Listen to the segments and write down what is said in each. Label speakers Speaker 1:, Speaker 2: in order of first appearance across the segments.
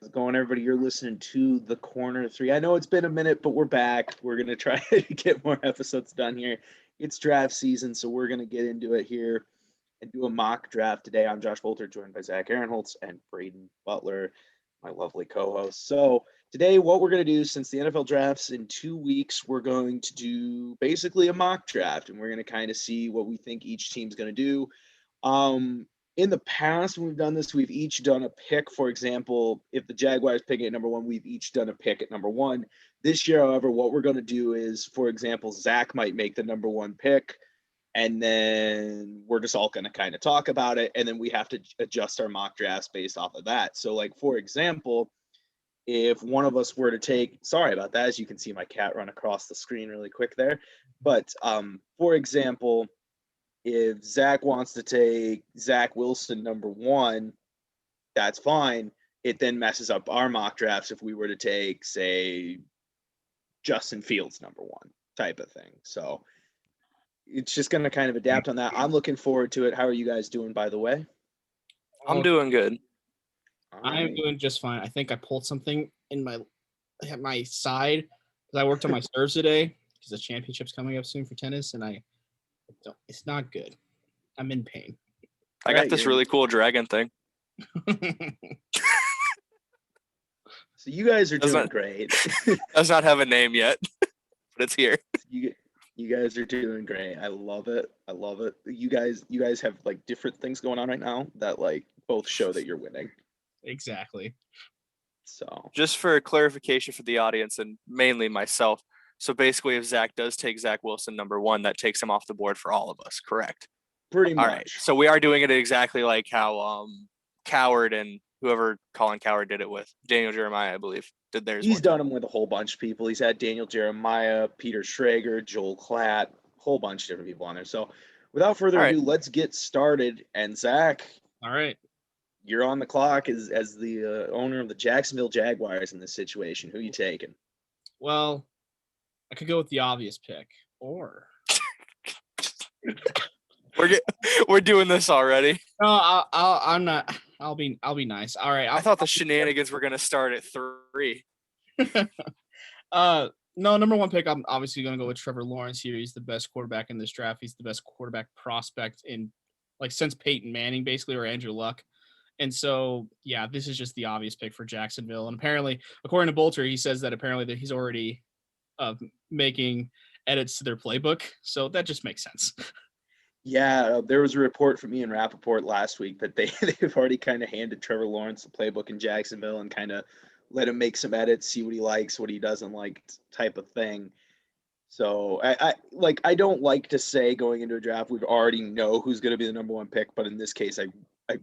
Speaker 1: How's it going, everybody? You're listening to The Corner 3. I know it's been a minute, but we're back. We're going to try to get more episodes done here. It's draft season, so we're going to get into it here and do a mock draft today. I'm Josh Boelter, joined by Zach Ahrenholtz and Brayden Butler, my lovely co-host. So today, what we're going to do, since the NFL draft's in 2 weeks, we're going to do basically a mock draft, and we're going to kind of see what we think each team's going to do. In the past, when we've done this, we've each done a pick. For example, if the Jaguars pick at number one, we've each done a pick at number one. This year, however, what we're going to do is, for example, Zach might make the number one pick, and then we're just all going to kind of talk about it, and then we have to adjust our mock drafts based off of that. So, like, for example, if one of us were to take, sorry about that, as you can see my cat run across the screen really quick there, but for example, if Zach wants to take Zach Wilson number one, that's fine. It then messes up our mock drafts if we were to take, say, Justin Fields number one type of thing. So it's just going to kind of adapt on that. I'm looking forward to it. How are you guys doing, by the way?
Speaker 2: I'm doing good.
Speaker 3: I'm doing just fine. I think I pulled something in my side because I worked on my serves today because the championship's coming up soon for tennis, and it's not good. I'm in pain.
Speaker 2: I got this really cool dragon thing.
Speaker 1: So you guys are doing great.
Speaker 2: Does not have a name yet, but it's here.
Speaker 1: You guys are doing great. I love it. I love it. You guys have like different things going on right now that like both show that you're winning.
Speaker 3: Exactly.
Speaker 1: So
Speaker 2: just for clarification for the audience and mainly myself. So basically, if Zach does take Zach Wilson number one, that takes him off the board for all of us, correct?
Speaker 1: Pretty much.
Speaker 2: All right. So we are doing it exactly like how Coward and whoever Colin Coward did it with, Daniel Jeremiah, I believe, did theirs.
Speaker 1: He's done them with a whole bunch of people. He's had Daniel Jeremiah, Peter Schrager, Joel Klatt, a whole bunch of different people on there. So without further ado, let's get started. And Zach,
Speaker 3: all right,
Speaker 1: you're on the clock as the owner of the Jacksonville Jaguars in this situation. Who are you taking?
Speaker 3: Well, I could go with the obvious pick, or
Speaker 2: we're doing this already.
Speaker 3: No, I'm not. I'll be nice. All right.
Speaker 2: I thought the shenanigans were gonna start at 3.
Speaker 3: No, number one pick. I'm obviously gonna go with Trevor Lawrence here. He's the best quarterback in this draft. He's the best quarterback prospect in since Peyton Manning, basically, or Andrew Luck. And so, yeah, this is just the obvious pick for Jacksonville. And apparently, according to Boelter, he says that apparently that he's already making edits to their playbook. So that just makes sense.
Speaker 1: Yeah, there was a report from Ian Rappaport last week that they've already kind of handed Trevor Lawrence the playbook in Jacksonville and kind of let him make some edits, see what he likes, what he doesn't like, type of thing. So I don't like to say going into a draft we already know who's going to be the number one pick, but in this case, I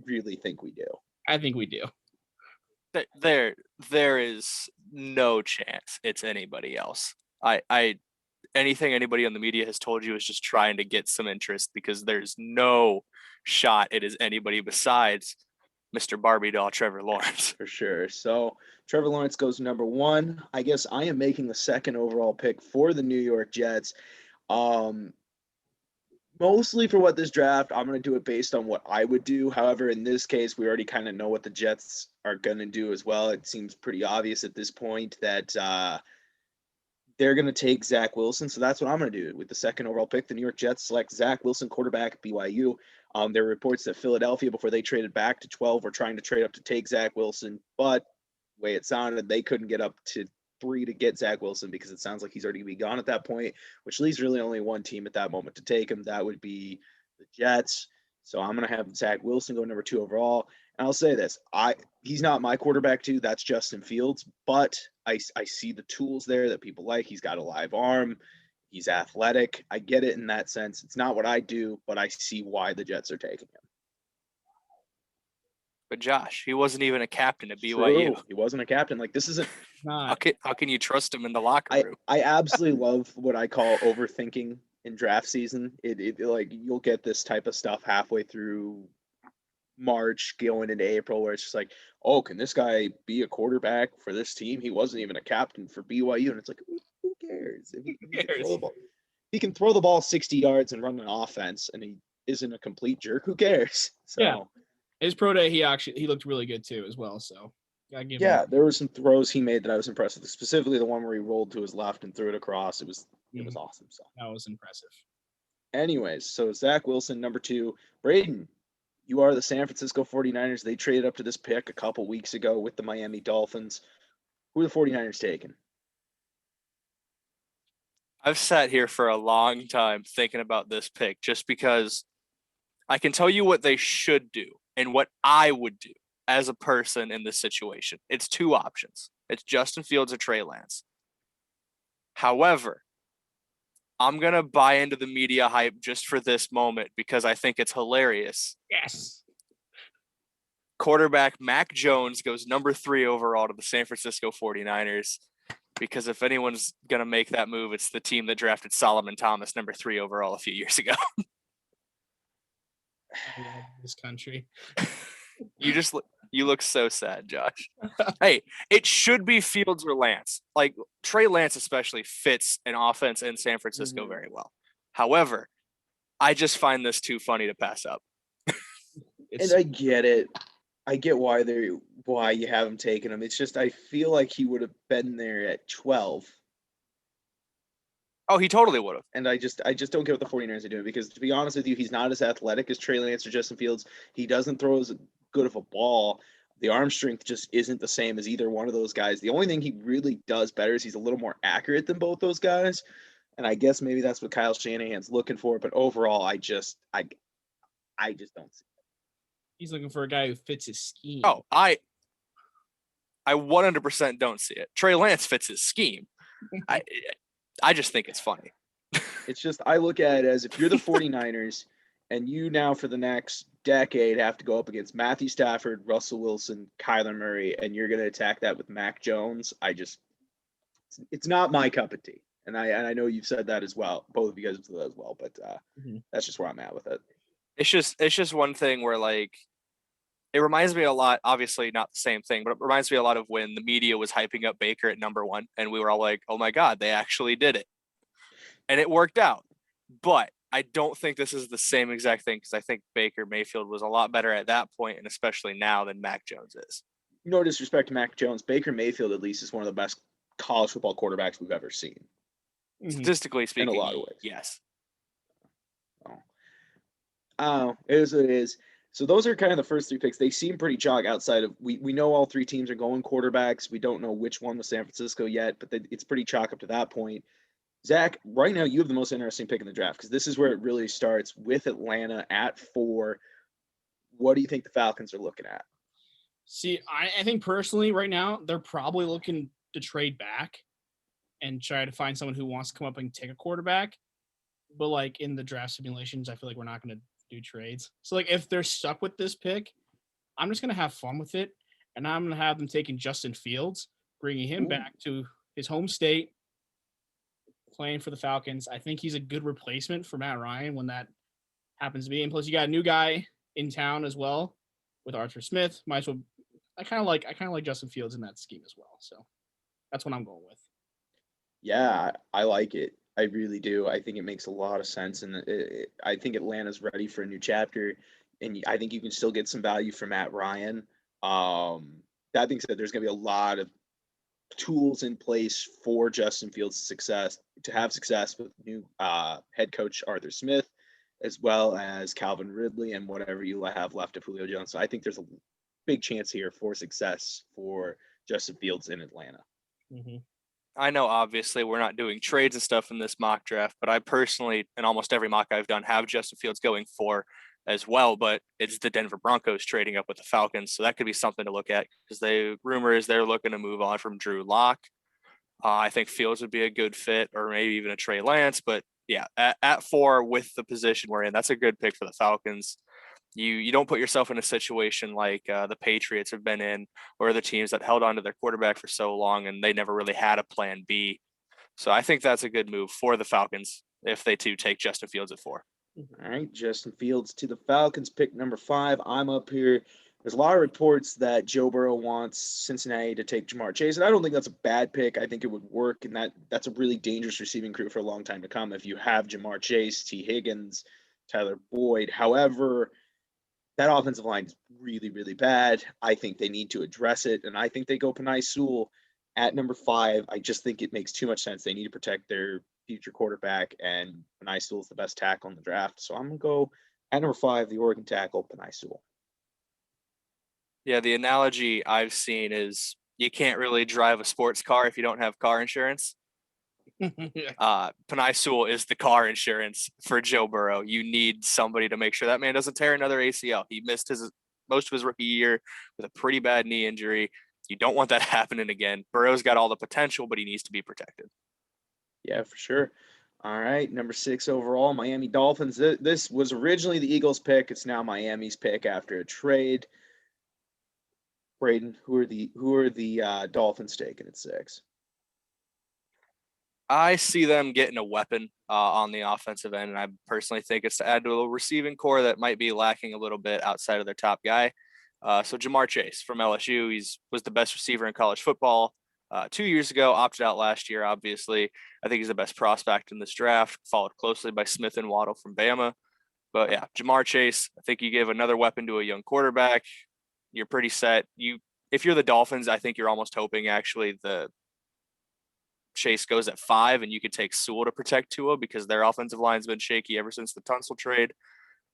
Speaker 1: really think we do.
Speaker 3: I think we do.
Speaker 2: There is no chance it's anybody else. Anything anybody on the media has told you is just trying to get some interest because there's no shot it is anybody besides Mr. Barbie doll Trevor Lawrence.
Speaker 1: For sure. So Trevor Lawrence goes number one. I guess I am making the second overall pick for the New York Jets. Mostly for what this draft, I'm going to do it based on what I would do. However, in this case, we already kind of know what the Jets are going to do as well. It seems pretty obvious at this point that they're going to take Zach Wilson. So that's what I'm going to do. With the second overall pick, the New York Jets select Zach Wilson, quarterback, BYU. There are reports that Philadelphia, before they traded back to 12, were trying to trade up to take Zach Wilson. But the way it sounded, they couldn't get up to 3 to get Zach Wilson because it sounds like he's already going to be gone at that point, which leaves really only one team at that moment to take him. That would be the Jets. So I'm going to have Zach Wilson go number 2 overall. And I'll say this, he's not my quarterback too. That's Justin Fields, but I see the tools there that people like. He's got a live arm. He's athletic. I get it in that sense. It's not what I do, but I see why the Jets are taking him.
Speaker 2: But Josh, he wasn't even a captain at BYU.
Speaker 1: True. He wasn't a captain. Like, this isn't.
Speaker 2: How can you trust him in the locker room?
Speaker 1: I absolutely love what I call overthinking in draft season. It like you'll get this type of stuff halfway through March going into April where it's just like, oh, can this guy be a quarterback for this team? He wasn't even a captain for BYU. And it's like, who cares? If he can throw the ball 60 yards and run an offense and he isn't a complete jerk, who cares? So
Speaker 3: yeah. His pro day, he looked really good too as well. So
Speaker 1: Yeah, there were some throws he made that I was impressed with, specifically the one where he rolled to his left and threw it across. It was awesome. So
Speaker 3: that was impressive.
Speaker 1: anyways, so Zach Wilson, number 2. Brayden, you are the San Francisco 49ers. They traded up to this pick a couple weeks ago with the Miami Dolphins. Who are the 49ers taking?
Speaker 2: I've sat here for a long time thinking about this pick just because I can tell you what they should do and what I would do as a person in this situation. It's 2 options. It's Justin Fields or Trey Lance. However, I'm going to buy into the media hype just for this moment because I think it's hilarious.
Speaker 3: Yes.
Speaker 2: Quarterback Mac Jones goes number 3 overall to the San Francisco 49ers because if anyone's going to make that move, it's the team that drafted Solomon Thomas number 3 overall a few years ago.
Speaker 3: I love this country.
Speaker 2: You look so sad, Josh. Hey, it should be Fields or Lance. Like Trey Lance especially fits an offense in San Francisco very well. However, I just find this too funny to pass up.
Speaker 1: And I get it. I get why you haven't taken him. It's just I feel like he would have been there at 12.
Speaker 2: Oh, he totally would have.
Speaker 1: And I just don't get what the 49ers are doing because, to be honest with you, he's not as athletic as Trey Lance or Justin Fields. He doesn't throw as good of a ball. The arm strength just isn't the same as either one of those guys. The only thing he really does better is he's a little more accurate than both those guys. And I guess maybe that's what Kyle Shanahan's looking for. But overall, I just don't see it.
Speaker 3: He's looking for a guy who fits his scheme.
Speaker 2: Oh, I 100% don't see it. Trey Lance fits his scheme. I just think it's funny.
Speaker 1: It's just I look at it as if you're the 49ers and you now for the next decade have to go up against Matthew Stafford, Russell Wilson, Kyler Murray, and you're going to attack that with Mac Jones. It's not my cup of tea. And I know you've said that as well. Both of you guys have said that as well, but that's just where I'm at with it.
Speaker 2: It's just one thing where like it reminds me a lot, obviously not the same thing, but it reminds me a lot of when the media was hyping up Baker at number 1 and we were all like, oh my God, they actually did it. And it worked out. But I don't think this is the same exact thing because I think Baker Mayfield was a lot better at that point and especially now than Mac Jones is.
Speaker 1: No disrespect to Mac Jones. Baker Mayfield at least is one of the best college football quarterbacks we've ever seen.
Speaker 2: Statistically speaking,
Speaker 1: in a lot of ways.
Speaker 2: Yes.
Speaker 1: It is what it is. So those are kind of the first 3 picks. They seem pretty chalk outside of we know all 3 teams are going quarterbacks. We don't know which one was San Francisco yet, but it's pretty chalk up to that point. Zach, right now you have the most interesting pick in the draft because this is where it really starts with Atlanta at 4. What do you think the Falcons are looking at?
Speaker 3: See, I think personally right now they're probably looking to trade back and try to find someone who wants to come up and take a quarterback. But like in the draft simulations, I feel like we're not going to do trades. So like if they're stuck with this pick, I'm just going to have fun with it. And I'm going to have them taking Justin Fields, bringing him back to his home state, playing for the Falcons. I think he's a good replacement for Matt Ryan when that happens to be. And plus you got a new guy in town as well with Arthur Smith. Might as well. I kind of like Justin Fields in that scheme as well. So that's what I'm going with.
Speaker 1: Yeah, I like it. I really do. I think it makes a lot of sense, and I think Atlanta's ready for a new chapter, and I think you can still get some value from Matt Ryan. That being said, there's going to be a lot of tools in place for Justin Fields' to have success with new head coach Arthur Smith, as well as Calvin Ridley and whatever you have left of Julio Jones. So I think there's a big chance here for success for Justin Fields in Atlanta.
Speaker 3: Mm-hmm.
Speaker 2: I know obviously we're not doing trades and stuff in this mock draft, but I personally, in almost every mock I've done, have Justin Fields going 4 as well, but it's the Denver Broncos trading up with the Falcons. So that could be something to look at because rumor is they're looking to move on from Drew Lock. I think Fields would be a good fit or maybe even a Trey Lance, but yeah, at 4 with the position we're in, that's a good pick for the Falcons. You don't put yourself in a situation like the Patriots have been in or the teams that held on to their quarterback for so long and they never really had a plan B. So I think that's a good move for the Falcons if they too take Justin Fields at 4.
Speaker 1: All right, Justin Fields to the Falcons, pick number 5. I'm up here. There's a lot of reports that Joe Burrow wants Cincinnati to take Jamar Chase, and I don't think that's a bad pick. I think it would work, and that's a really dangerous receiving crew for a long time to come if you have Jamar Chase, T. Higgins, Tyler Boyd. However, that offensive line is really, really bad. I think they need to address it, and I think they go Penei Sewell at number 5. I just think it makes too much sense. They need to protect their future quarterback, and Penei Sewell is the best tackle in the draft. So I'm going to go at number 5, the Oregon tackle, Penei Sewell.
Speaker 2: Yeah, the analogy I've seen is you can't really drive a sports car if you don't have car insurance. Penei Sewell is the car insurance for Joe Burrow. You need somebody to make sure that man doesn't tear another ACL. He missed most of his rookie year with a pretty bad knee injury. You don't want that happening again. Burrow's got all the potential, but he needs to be protected.
Speaker 1: Yeah, for sure. All right, number 6 overall, Miami Dolphins. This was originally the Eagles' pick. It's now Miami's pick after a trade. Brayden, who are the Dolphins taking at 6?
Speaker 2: I see them getting a weapon on the offensive end, and I personally think it's to add to a receiving core that might be lacking a little bit outside of their top guy. So Jamar Chase from LSU, was the best receiver in college football 2 years ago, opted out last year, obviously. I think he's the best prospect in this draft, followed closely by Smith and Waddle from Bama. But yeah, Jamar Chase, I think you give another weapon to a young quarterback, you're pretty set. If you're the Dolphins, I think you're almost hoping actually the Chase goes at 5 and you could take Sewell to protect Tua because their offensive line's been shaky ever since the Tunsil trade.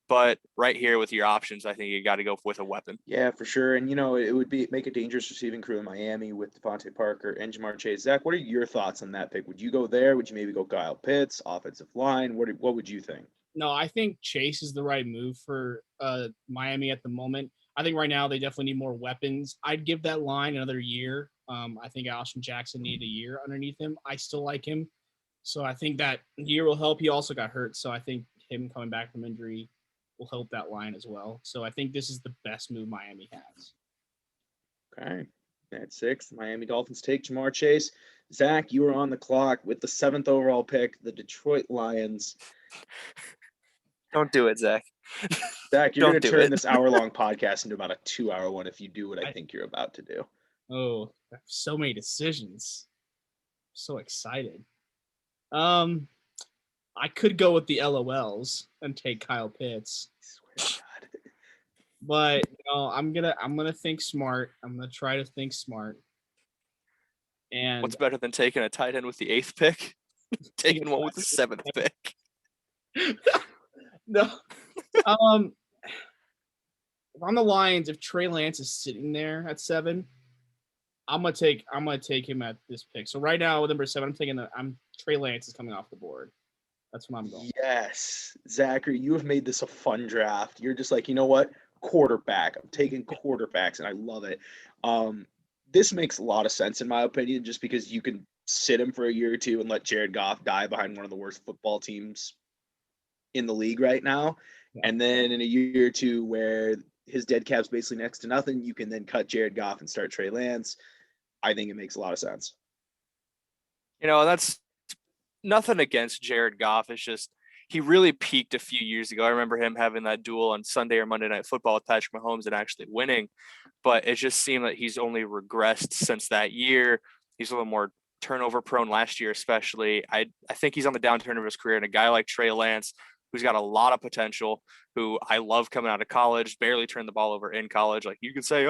Speaker 2: But right here with your options, I think you got to go with a weapon.
Speaker 1: Yeah, for sure. And, it would make a dangerous receiving crew in Miami with Devontae Parker and Jamar Chase. Zach, what are your thoughts on that pick? Would you go there? Would you maybe go Kyle Pitts, offensive line? What would you think?
Speaker 3: No, I think Chase is the right move for Miami at the moment. I think right now they definitely need more weapons. I'd give that line another year. I think Alshon Jackson needed a year underneath him. I still like him. So I think that year will help. He also got hurt. So I think him coming back from injury will help that line as well. So I think this is the best move Miami has.
Speaker 1: Okay. At 6, the Miami Dolphins take Jamar Chase. Zach, you are on the clock with the 7th overall pick, the Detroit Lions.
Speaker 2: Don't do it, Zach.
Speaker 1: Zach, you're going to turn this hour-long podcast into about a 2-hour one if you do what I think you're about to do.
Speaker 3: Oh, so many decisions. I'm so excited. I could go with the LOLs and take Kyle Pitts.
Speaker 1: I swear to God.
Speaker 3: But I'm gonna think smart. I'm gonna try to think smart. And
Speaker 2: what's better than taking a tight end with the 8th pick? Taking one with the 7th pick.
Speaker 3: No. If I'm the Lions, if Trey Lance is sitting there at 7, I'm gonna take him at this pick. So right now with number 7, Trey Lance is coming off the board. That's what I'm going.
Speaker 1: Yes, Zachary, you have made this a fun draft. You're just like, you know what? Quarterback. I'm taking quarterbacks, and I love it. This makes a lot of sense in my opinion, just because you can sit him for a year or two and let Jared Goff die behind one of the worst football teams in the league right now. Yeah. And then in a year or two where his dead cap's basically next to nothing, you can then cut Jared Goff and start Trey Lance. I think it makes a lot of sense.
Speaker 2: That's nothing against Jared Goff. It's just he really peaked a few years ago. I remember him having that duel on Sunday or Monday Night Football with Patrick Mahomes and actually winning. But it just seemed like he's only regressed since that year. He's a little more turnover prone last year, especially. I think he's on the downturn of his career. And a guy like Trey Lance, who's got a lot of potential, who I love coming out of college, barely turned the ball over in college. Like you could say,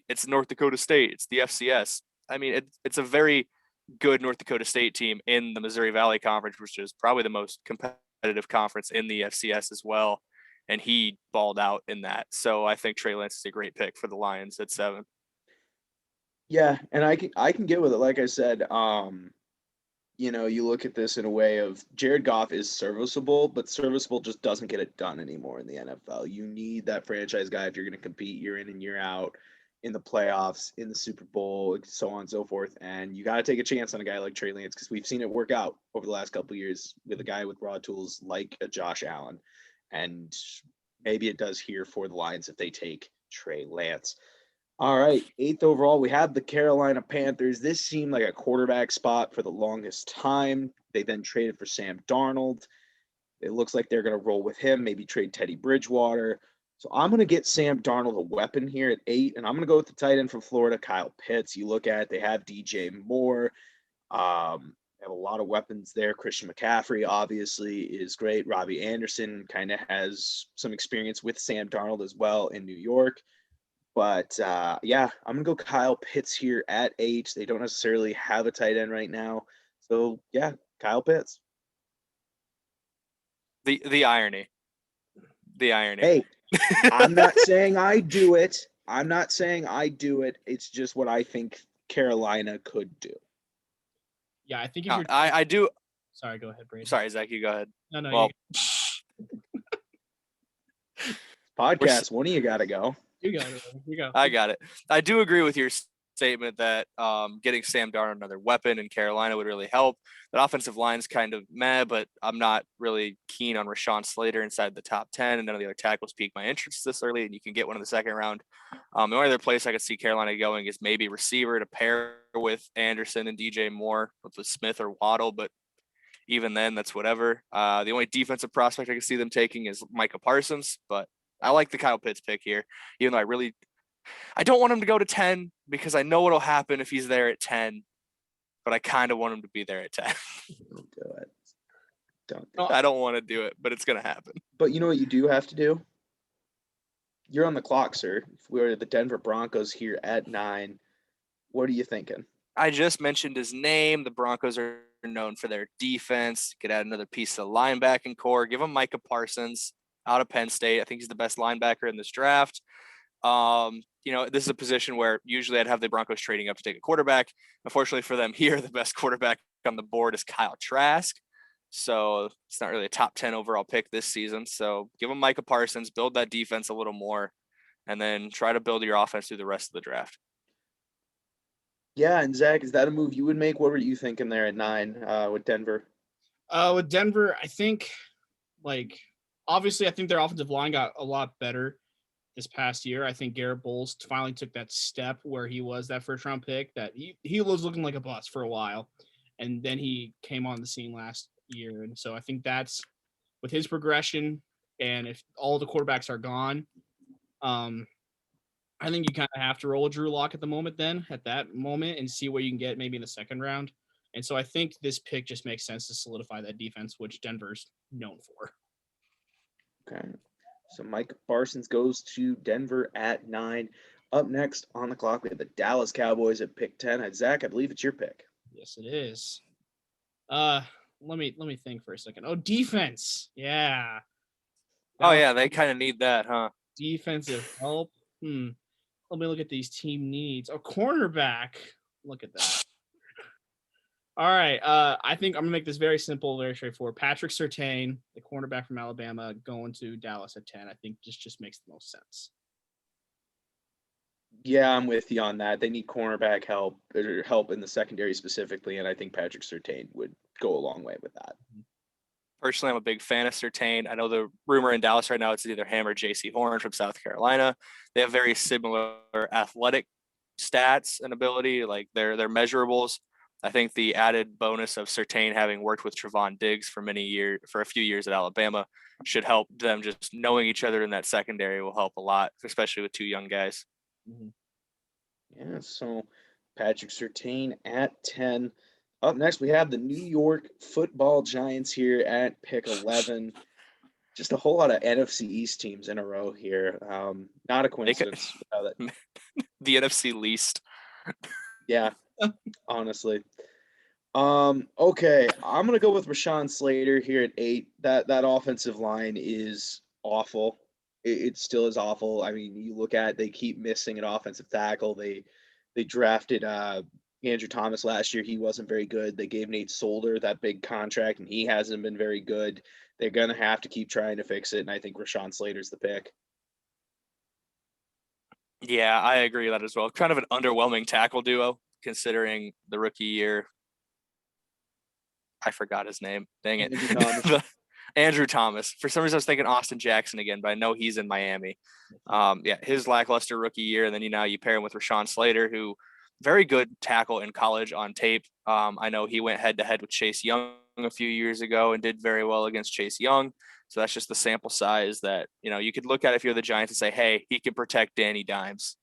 Speaker 2: it's North Dakota State, it's the FCS. I mean, it's a very good North Dakota State team in the Missouri Valley Conference, which is probably the most competitive conference in the FCS as well. And he balled out in that. So I think Trey Lance is a great pick for the Lions at 7.
Speaker 1: Yeah, and I can get with it. Like I said, you look at this in a way of Jared Goff is serviceable, but serviceable just doesn't get it done anymore in the NFL. You need that franchise guy if you're going to compete year in and year out in the playoffs, in the Super Bowl, so on and so forth. And you got to take a chance on a guy like Trey Lance because we've seen it work out over the last couple of years with a guy with raw tools like a Josh Allen. And maybe it does here for the Lions if they take Trey Lance. All right, 8th overall, we have the Carolina Panthers. This seemed like a quarterback spot for the longest time. They then traded for Sam Darnold. It looks like they're going to roll with him, maybe trade Teddy Bridgewater. So I'm going to get Sam Darnold a weapon here at 8, and I'm going to go with the tight end from Florida, Kyle Pitts. You look at it, they have DJ Moore. They have a lot of weapons there. Christian McCaffrey obviously is great. Robbie Anderson kind of has some experience with Sam Darnold as well in New York. But yeah, I'm gonna go Kyle Pitts here at 8. They don't necessarily have a tight end right now, so yeah, Kyle Pitts.
Speaker 2: The irony. The irony.
Speaker 1: Hey, I'm not saying I do it. I'm not saying I do it. It's just what I think Carolina could do.
Speaker 3: Yeah, I think if you're.
Speaker 2: I do.
Speaker 3: Sorry, go ahead, Brayden.
Speaker 2: Sorry, Zach, you go ahead.
Speaker 3: No.
Speaker 2: Well,
Speaker 1: podcast, one of you got to go.
Speaker 3: You got it. You go.
Speaker 2: I got it. I do agree with your statement that getting Sam Darnold another weapon in Carolina would really help. That offensive line's kind of meh, but I'm not really keen on Rashawn Slater inside the top 10, and none of the other tackles pique my interest this early, and you can get one in the second round. The only other place I could see Carolina going is maybe receiver to pair with Anderson and DJ Moore with Smith or Waddle, but even then, that's whatever. The only defensive prospect I can see them taking is Micah Parsons, but I like the Kyle Pitts pick here, even though I don't want him to go to 10 because I know what'll happen if he's there at 10, but I kind of want him to be there at 10.
Speaker 1: Don't do it. Don't.
Speaker 2: I don't want to do it, but it's going to happen.
Speaker 1: But you know what you do have to do? You're on the clock, sir. If we were the Denver Broncos here at 9, what are you thinking?
Speaker 2: I just mentioned his name. The Broncos are known for their defense. Could add another piece of the linebacking core. Give him Micah Parsons out of Penn State. I think he's the best linebacker in this draft. This is a position where usually I'd have the Broncos trading up to take a quarterback. Unfortunately for them here, the best quarterback on the board is Kyle Trask. So it's not really a top 10 overall pick this season. So give him Micah Parsons, build that defense a little more, and then try to build your offense through the rest of the draft.
Speaker 1: Yeah, and Zach, is that a move you would make? What were you thinking there at 9 with Denver?
Speaker 3: With Denver, I think, obviously, I think their offensive line got a lot better this past year. I think Garrett Bowles finally took that step where he was that first-round pick that he was looking like a bust for a while, and then he came on the scene last year. And so I think that's with his progression, and if all the quarterbacks are gone, I think you kind of have to roll Drew Lock at that moment, and see what you can get maybe in the second round. And so I think this pick just makes sense to solidify that defense, which Denver's known for.
Speaker 1: Okay. So Micah Parsons goes to Denver at 9. Up next on the clock, we have the Dallas Cowboys at pick 10. Zach, I believe it's your pick.
Speaker 3: Yes, it is. Let me think for a second. Oh, defense. Yeah.
Speaker 2: Oh, yeah, they kind of need that, huh?
Speaker 3: Defensive help. Let me look at these team needs. A cornerback. Look at that. All right. I think I'm going to make this very simple, very straightforward. Patrick Surtain, the cornerback from Alabama, going to Dallas at 10. I think just makes the most sense.
Speaker 1: Yeah, I'm with you on that. They need cornerback help in the secondary specifically, and I think Patrick Surtain would go a long way with that.
Speaker 2: Personally, I'm a big fan of Surtain. I know the rumor in Dallas right now, it's either him or J.C. Horn from South Carolina. They have very similar athletic stats and ability, like their measurables. I think the added bonus of Surtain having worked with Trevon Diggs for a few years at Alabama should help them. Just knowing each other in that secondary will help a lot, especially with two young guys.
Speaker 3: Mm-hmm.
Speaker 1: Yeah, so Patrick Surtain at 10. Up next, we have the New York Football Giants here at pick 11. Just a whole lot of NFC East teams in a row here. Not a coincidence.
Speaker 2: The NFC least.
Speaker 1: Yeah, honestly. Okay, I'm going to go with Rashawn Slater here at 8. That offensive line is awful. It still is awful. I mean, you look at they keep missing an offensive tackle. They drafted Andrew Thomas last year. He wasn't very good. They gave Nate Solder that big contract, and he hasn't been very good. They're going to have to keep trying to fix it, and I think Rashawn Slater's the pick.
Speaker 2: Yeah, I agree with that as well. Kind of an underwhelming tackle duo, considering the rookie year. I forgot his name. Dang it. Andrew Thomas. For some reason, I was thinking Austin Jackson again, but I know he's in Miami. His lackluster rookie year, and then you pair him with Rashawn Slater, who very good tackle in college on tape. I know he went head-to-head with Chase Young a few years ago and did very well against Chase Young. So that's just the sample size that, you could look at if you're the Giants and say, hey, he can protect Danny Dimes.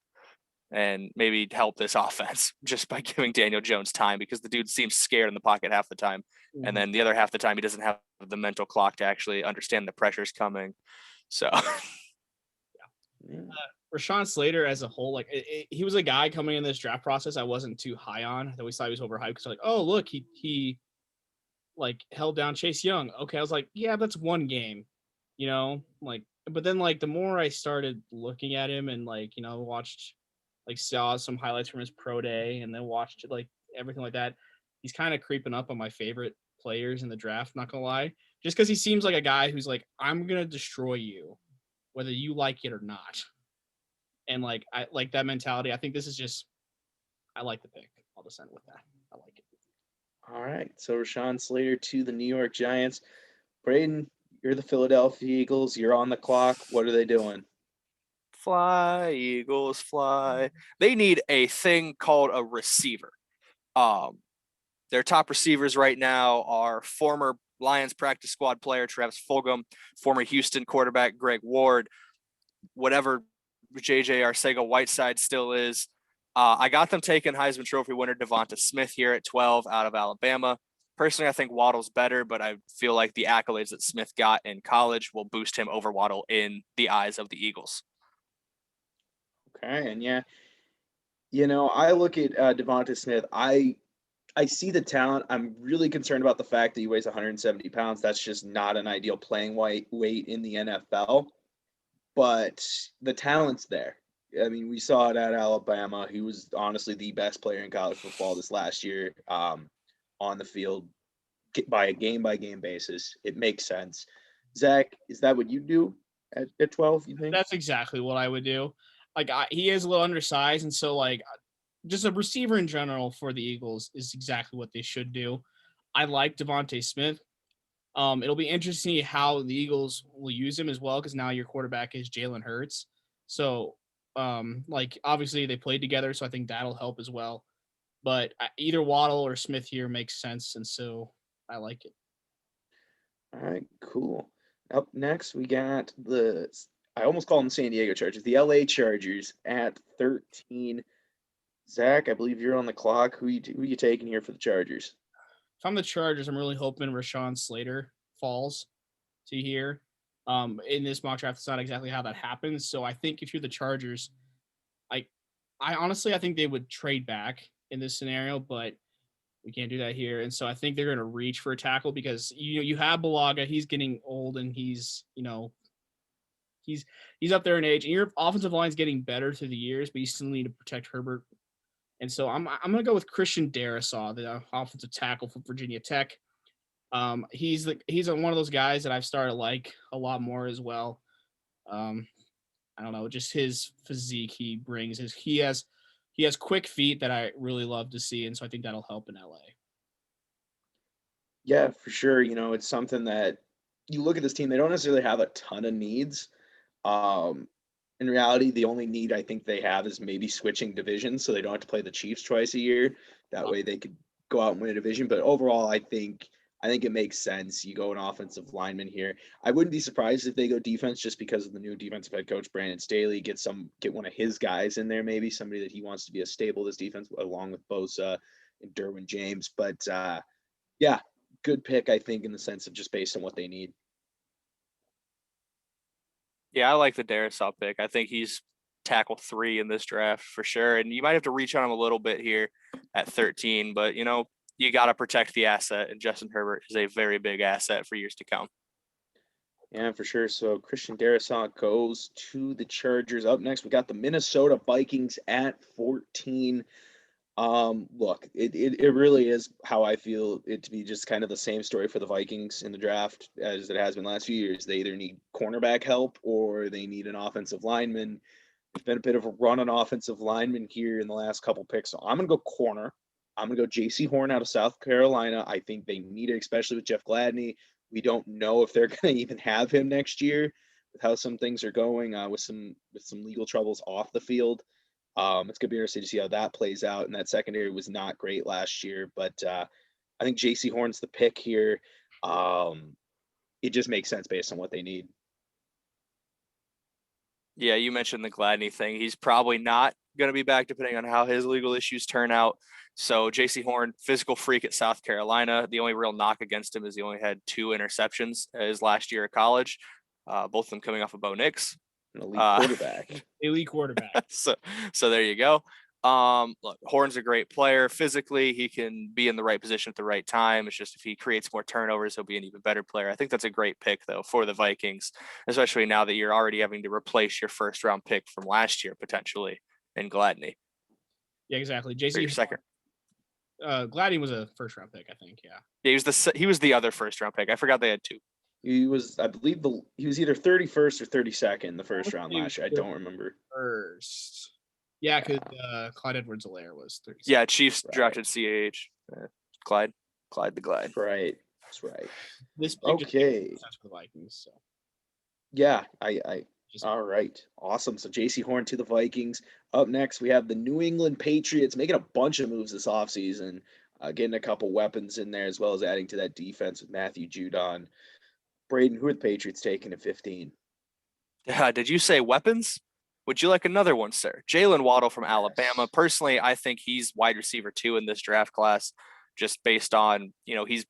Speaker 2: and maybe help this offense just by giving Daniel Jones time, because the dude seems scared in the pocket half the time.
Speaker 3: Mhm.
Speaker 2: And then the other half the time, he doesn't have the mental clock to actually understand the pressure's coming. So
Speaker 3: Rashawn Slater as a whole, like he was a guy coming in this draft process I wasn't too high on. I always thought he was overhyped because like, oh look, he like held down Chase Young. Okay, I was like, yeah, that's one game, like. But then like the more I started looking at him and like watched, like saw some highlights from his pro day and then watched like everything like that, he's kind of creeping up on my favorite players in the draft. Not gonna lie, just because he seems like a guy who's like, I'm gonna destroy you, whether you like it or not. And like I like that mentality. I think this is just I like the pick. I'll just end with that. I like it.
Speaker 1: All right. So Rashawn Slater to the New York Giants. Brayden, you're the Philadelphia Eagles. You're on the clock. What are they doing?
Speaker 2: fly, Eagles, fly. They need a thing called a receiver. Their top receivers right now are former Lions practice squad player Travis Fulgham, former Houston quarterback Greg Ward, whatever JJ Arcega-Whiteside still is. I got them taking Heisman Trophy winner Devonta Smith here at 12 out of Alabama. Personally, I think Waddle's better, but I feel like the accolades that Smith got in college will boost him over Waddle in the eyes of the Eagles.
Speaker 1: Okay. And yeah, I look at Devonta Smith. I see the talent. I'm really concerned about the fact that he weighs 170 pounds. That's just not an ideal playing weight in the NFL. But the talent's there. I mean, we saw it at Alabama. He was honestly the best player in college football this last year, on the field by a game basis. It makes sense. Zach, is that what you do at 12? You think?
Speaker 3: That's exactly what I would do. Like he is a little undersized, and so like just a receiver in general for the Eagles is exactly what they should do. I like Devonta Smith. It'll be interesting to see how the Eagles will use him as well, because now your quarterback is Jalen Hurts. So, like obviously they played together, so I think that'll help as well. But either Waddle or Smith here makes sense, and so I like it.
Speaker 1: All right, cool. Up next, we got I almost call them San Diego Chargers, the LA Chargers at 13. Zach, I believe you're on the clock. Who you taking here for the Chargers?
Speaker 3: If I'm the Chargers, I'm really hoping Rashawn Slater falls to here. In this mock draft, it's not exactly how that happens. So I think if you're the Chargers, I honestly I think they would trade back in this scenario, but we can't do that here. And so I think they're going to reach for a tackle because you have Balaga, he's getting old and he's up there in age, and your offensive line's getting better through the years, but you still need to protect Herbert. And so I'm going to go with Christian Darrisaw, the offensive tackle from Virginia Tech. He's one of those guys that I've started to like a lot more as well. I don't know, just his physique he brings. He has quick feet that I really love to see, and so I think that'll help in LA.
Speaker 1: Yeah, for sure. It's something that you look at this team, they don't necessarily have a ton of needs. In reality, the only need I think they have is maybe switching divisions so they don't have to play the Chiefs twice a year. That way they could go out and win a division. But overall, I think it makes sense. You go an offensive lineman here. I wouldn't be surprised if they go defense just because of the new defensive head coach, Brandon Staley. Get one of his guys in there, maybe somebody that he wants to be a stable this defense, along with Bosa and Derwin James. But yeah, good pick, I think, in the sense of just based on what they need.
Speaker 2: Yeah, I like the Darrisaw pick. I think he's tackle 3 in this draft for sure. And you might have to reach on him a little bit here at 13, but you got to protect the asset, and Justin Herbert is a very big asset for years to come.
Speaker 1: Yeah, for sure. So Christian Darrisaw goes to the Chargers. Up next, we got the Minnesota Vikings at 14. Look, it really is how I feel it to be, just kind of the same story for the Vikings in the draft as it has been the last few years. They either need cornerback help or they need an offensive lineman. There's been a bit of a run on offensive linemen here in the last couple picks. So I'm gonna go corner. I'm gonna go J.C. Horn out of South Carolina. I think they need it, especially with Jeff Gladney. We don't know if they're gonna even have him next year with how some things are going, with some legal troubles off the field. It's gonna be interesting to see how that plays out. And that secondary was not great last year, but I think J.C. Horn's the pick here. It just makes sense based on what they need.
Speaker 2: Yeah, you mentioned the Gladney thing. He's probably not going to be back depending on how his legal issues turn out. So J.C. Horn, physical freak at South Carolina. The only real knock against him is he only had 2 interceptions his last year at college, both of them coming off of Bo Nix.
Speaker 1: An elite quarterback.
Speaker 3: Elite quarterback.
Speaker 2: So there you go. Look, Horn's a great player. Physically, he can be in the right position at the right time. It's just if he creates more turnovers, he'll be an even better player. I think that's a great pick, though, for the Vikings, especially now that you're already having to replace your first-round pick from last year, potentially, in Gladney.
Speaker 3: Yeah, exactly.
Speaker 2: For
Speaker 3: JC
Speaker 2: your second.
Speaker 3: Gladney was a first-round pick, I think. Yeah.
Speaker 2: Yeah, he was the other first-round pick. I forgot they had 2.
Speaker 1: He was, I believe, he was either 31st or 32nd the first round last year. I don't remember.
Speaker 3: First. Yeah, because Clyde Edwards-Helaire was 36.
Speaker 2: Yeah, Chiefs drafted CAH. Clyde the Glide.
Speaker 1: Right. That's right.
Speaker 3: This
Speaker 1: okay.
Speaker 3: For the Vikings. So.
Speaker 1: Yeah, all right. Awesome. So J.C. Horn to the Vikings. Up next, we have the New England Patriots making a bunch of moves this offseason, getting a couple weapons in there, as well as adding to that defense with Matthew Judon. Brayden, who are the Patriots taking at 15?
Speaker 2: Did you say weapons? Would you like another one, sir? Jalen Waddle from Alabama. Personally, I think he's wide receiver 2 in this draft class, just based on, he's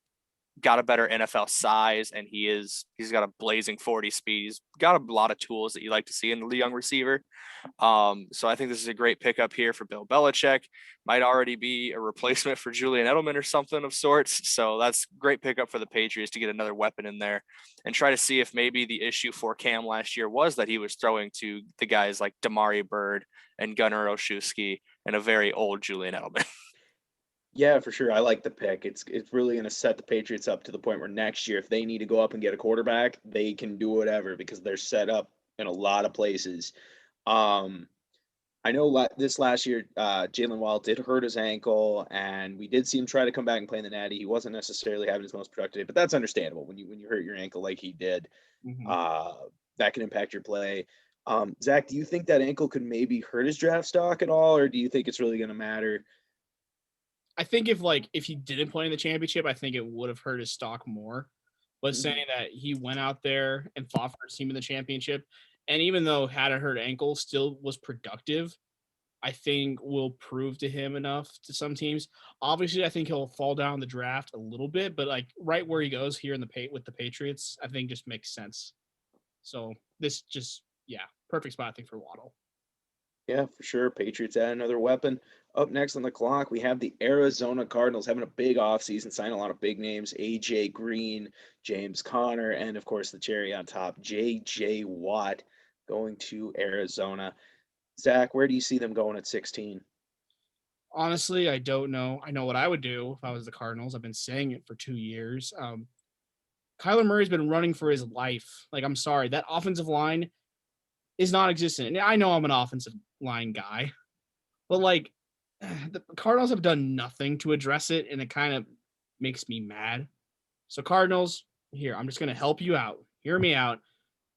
Speaker 2: got a better NFL size, and he's got a blazing 40 speed. He's got a lot of tools that you like to see in the young receiver. So I think this is a great pickup here for Bill Belichick. Might already be a replacement for Julian Edelman or something of sorts. So that's great pickup for the Patriots to get another weapon in there and try to see if maybe the issue for Cam last year was that he was throwing to the guys like Damari Bird and Gunnar Olszewski and a very old Julian Edelman.
Speaker 1: Yeah, for sure. I like the pick. It's really going to set the Patriots up to the point where next year, if they need to go up and get a quarterback, they can do whatever because they're set up in a lot of places. I know this last year, Jalen Waddle did hurt his ankle, and we did see him try to come back and play in the Natty. He wasn't necessarily having his most productive, but that's understandable when you hurt your ankle like he did.
Speaker 3: Mm-hmm.
Speaker 1: That can impact your play. Zach, do you think that ankle could maybe hurt his draft stock at all, or do you think it's really going to matter?
Speaker 3: I think if he didn't play in the championship, I think it would have hurt his stock more. But saying that he went out there and fought for his team in the championship, and even though had a hurt ankle, still was productive, I think will prove to him enough to some teams. Obviously, I think he'll fall down the draft a little bit, but right where he goes here with the Patriots, I think just makes sense. So this perfect spot I think for Waddle.
Speaker 1: Yeah, for sure. Patriots add another weapon. Up next on the clock, we have the Arizona Cardinals having a big offseason, signing a lot of big names, A.J. Green, James Conner, and, of course, the cherry on top, J.J. Watt going to Arizona. Zach, where do you see them going at 16?
Speaker 3: Honestly, I don't know. I know what I would do if I was the Cardinals. I've been saying it for 2 years. Kyler Murray's been running for his life. I'm sorry. That offensive line is non-existent. And I know I'm an offensive line guy, but the Cardinals have done nothing to address it, and it kind of makes me mad. So Cardinals, here, I'm just going to help you out. Hear me out.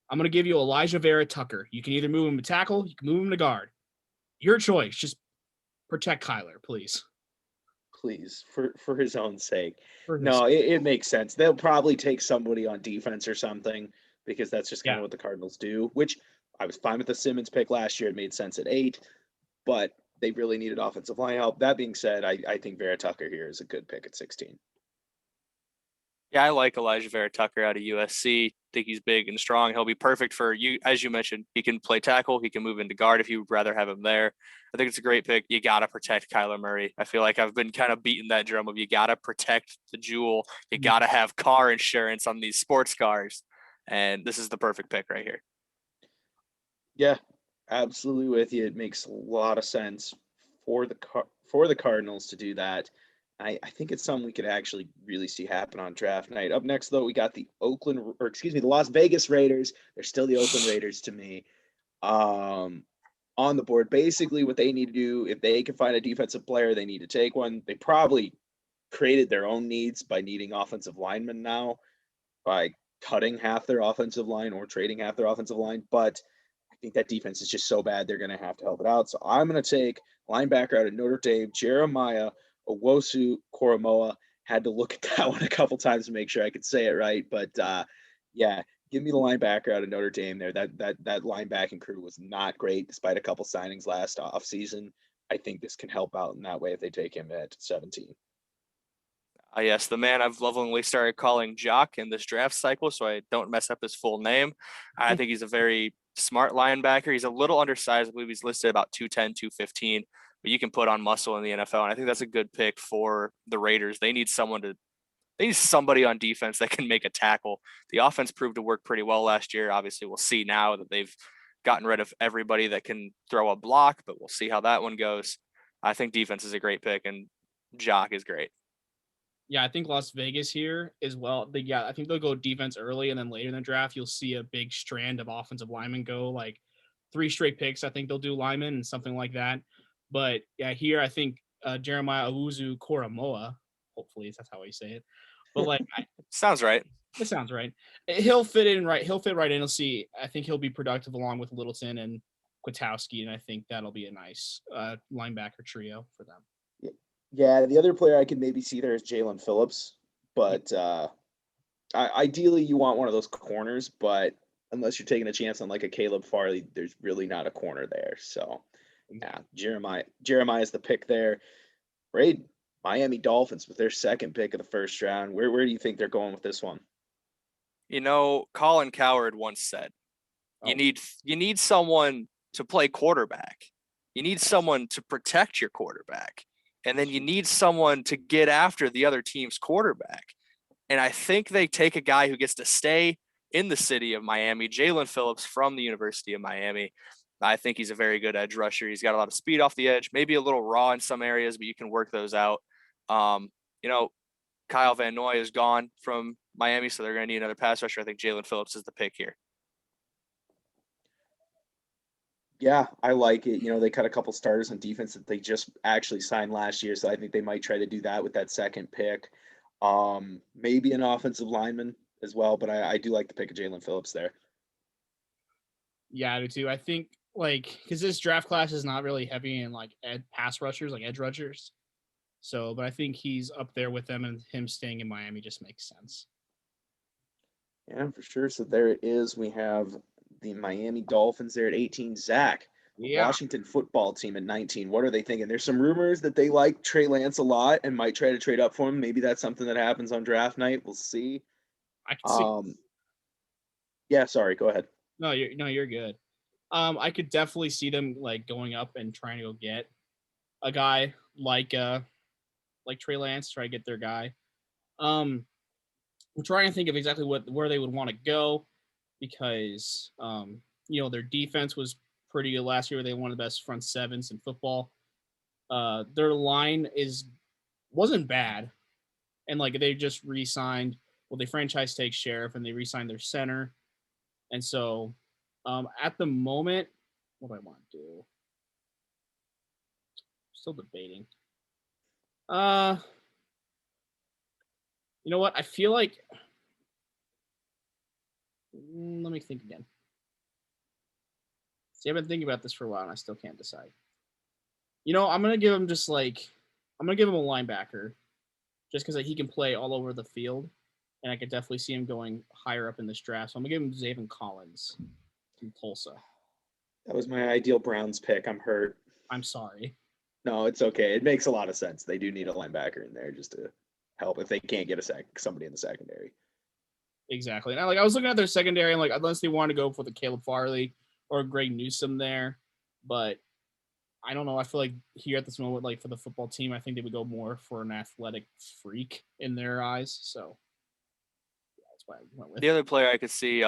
Speaker 3: I'm going to give you Elijah Vera Tucker. You can either move him to tackle, you can move him to guard. Your choice. Just protect Kyler, please.
Speaker 1: Please, for his own sake. It makes sense. They'll probably take somebody on defense or something because that's just kind of what the Cardinals do, which I was fine with the Simmons pick last year. It made sense at 8, but they really needed offensive line help. That being said, I think Vera Tucker here is a good pick at 16.
Speaker 2: Yeah, I like Elijah Vera Tucker out of USC. Think he's big and strong. He'll be perfect for you. As you mentioned, he can play tackle. He can move into guard if you would rather have him there. I think it's a great pick. You got to protect Kyler Murray. I feel like I've been kind of beating that drum of you got to protect the jewel. You got to have car insurance on these sports cars. And this is the perfect pick right here.
Speaker 1: Yeah, absolutely with you. It makes a lot of sense for the Cardinals to do that. I think it's something we could actually really see happen on draft night. Up next, though, we got the the Las Vegas Raiders. They're still the Oakland Raiders to me. On the board, basically what they need to do, if they can find a defensive player, they need to take one. They probably created their own needs by needing offensive linemen now by cutting half their offensive line or trading half their offensive line. But I think that defense is just so bad, they're going to have to help it out. So I'm going to take linebacker out of Notre Dame, Jeremiah Owosu Koromoa. Had to look at that one a couple times to make sure I could say it right. But Give me the linebacker out of Notre Dame there. That linebacking crew was not great despite a couple signings last offseason. I think this can help out in that way if they take him at 17.
Speaker 2: Yes, the man I've lovingly started calling Jock in this draft cycle, so I don't mess up his full name. I think he's a very smart linebacker. He's a little undersized. I believe he's listed about 210, 215, but you can put on muscle in the NFL. And I think that's a good pick for the Raiders. They need somebody on defense that can make a tackle. The offense proved to work pretty well last year. Obviously, we'll see now that they've gotten rid of everybody that can throw a block, but we'll see how that one goes. I think defense is a great pick, and Jock is great.
Speaker 3: Yeah, I think Las Vegas here as well. I think they'll go defense early, and then later in the draft, you'll see a big strand of offensive linemen go, like 3 straight picks. I think they'll do linemen and something like that. But yeah, here I think Jeremiah Owusu-Koramoah, hopefully that's how you say it. But like,
Speaker 2: sounds right.
Speaker 3: It sounds right. He'll fit in right. He'll fit right in. He'll see. I think he'll be productive along with Littleton and Kwiatkowski, and I think that'll be a nice linebacker trio for them.
Speaker 1: Yeah, the other player I could maybe see there is Jalen Phillips, but ideally you want one of those corners, but unless you're taking a chance on like a Caleb Farley, there's really not a corner there. So yeah, Jeremiah is the pick there. Brayden, Miami Dolphins with their second pick of the first round. Where do you think they're going with this one?
Speaker 2: You know, Colin Cowherd once said, you need someone to play quarterback. You need someone to protect your quarterback. And then you need someone to get after the other team's quarterback. And I think they take a guy who gets to stay in the city of Miami, Jalen Phillips from the University of Miami. I think he's a very good edge rusher. He's got a lot of speed off the edge, maybe a little raw in some areas, but you can work those out. You know, Kyle Van Noy is gone from Miami, so they're going to need another pass rusher. I think Jalen Phillips is the pick here.
Speaker 1: Yeah, I like it. You know, they cut a couple starters on defense that they just actually signed last year, so I think they might try to do that with that second pick. Maybe an offensive lineman as well, but I do like the pick of Jalen Phillips there.
Speaker 3: Yeah, I do too. I think because this draft class is not really heavy in like pass rushers, like edge rushers. So, but I think he's up there with them, and him staying in Miami just makes sense.
Speaker 1: Yeah, for sure. So there it is. We have the Miami Dolphins there at 18. Zach, Washington football team at 19. What are they thinking? There's some rumors that they like Trey Lance a lot and might try to trade up for him. Maybe that's something that happens on draft night. We'll see.
Speaker 3: I can see.
Speaker 1: Yeah, sorry. Go ahead.
Speaker 3: No, you're good. I could definitely see them like going up and trying to go get a guy like Trey Lance, try to get their guy. I'm trying to think of exactly where they would want to go because their defense was pretty good last year. They were one of the best front sevens in football. Their line wasn't bad, and like they just re-signed. Well, they franchise tag Sheriff and they re-signed their center, and so at the moment, what do I want to do? Still debating. You know what? I feel like. Let me think again. See, I've been thinking about this for a while and I still can't decide. I'm gonna give him a linebacker, just because he can play all over the field, and I could definitely see him going higher up in this draft. So I'm gonna give him Zaven Collins from Tulsa.
Speaker 1: That was my ideal Browns pick. I'm hurt.
Speaker 3: I'm sorry.
Speaker 1: No, it's okay. It makes a lot of sense. They do need a linebacker in there just to help if they can't get somebody in the secondary.
Speaker 3: Exactly. And I was looking at their secondary and unless they want to go for the Caleb Farley or Greg Newsome there, but I don't know. I feel like here at this moment, for the football team, I think they would go more for an athletic freak in their eyes. So yeah, that's why I went with.
Speaker 2: The other player I could see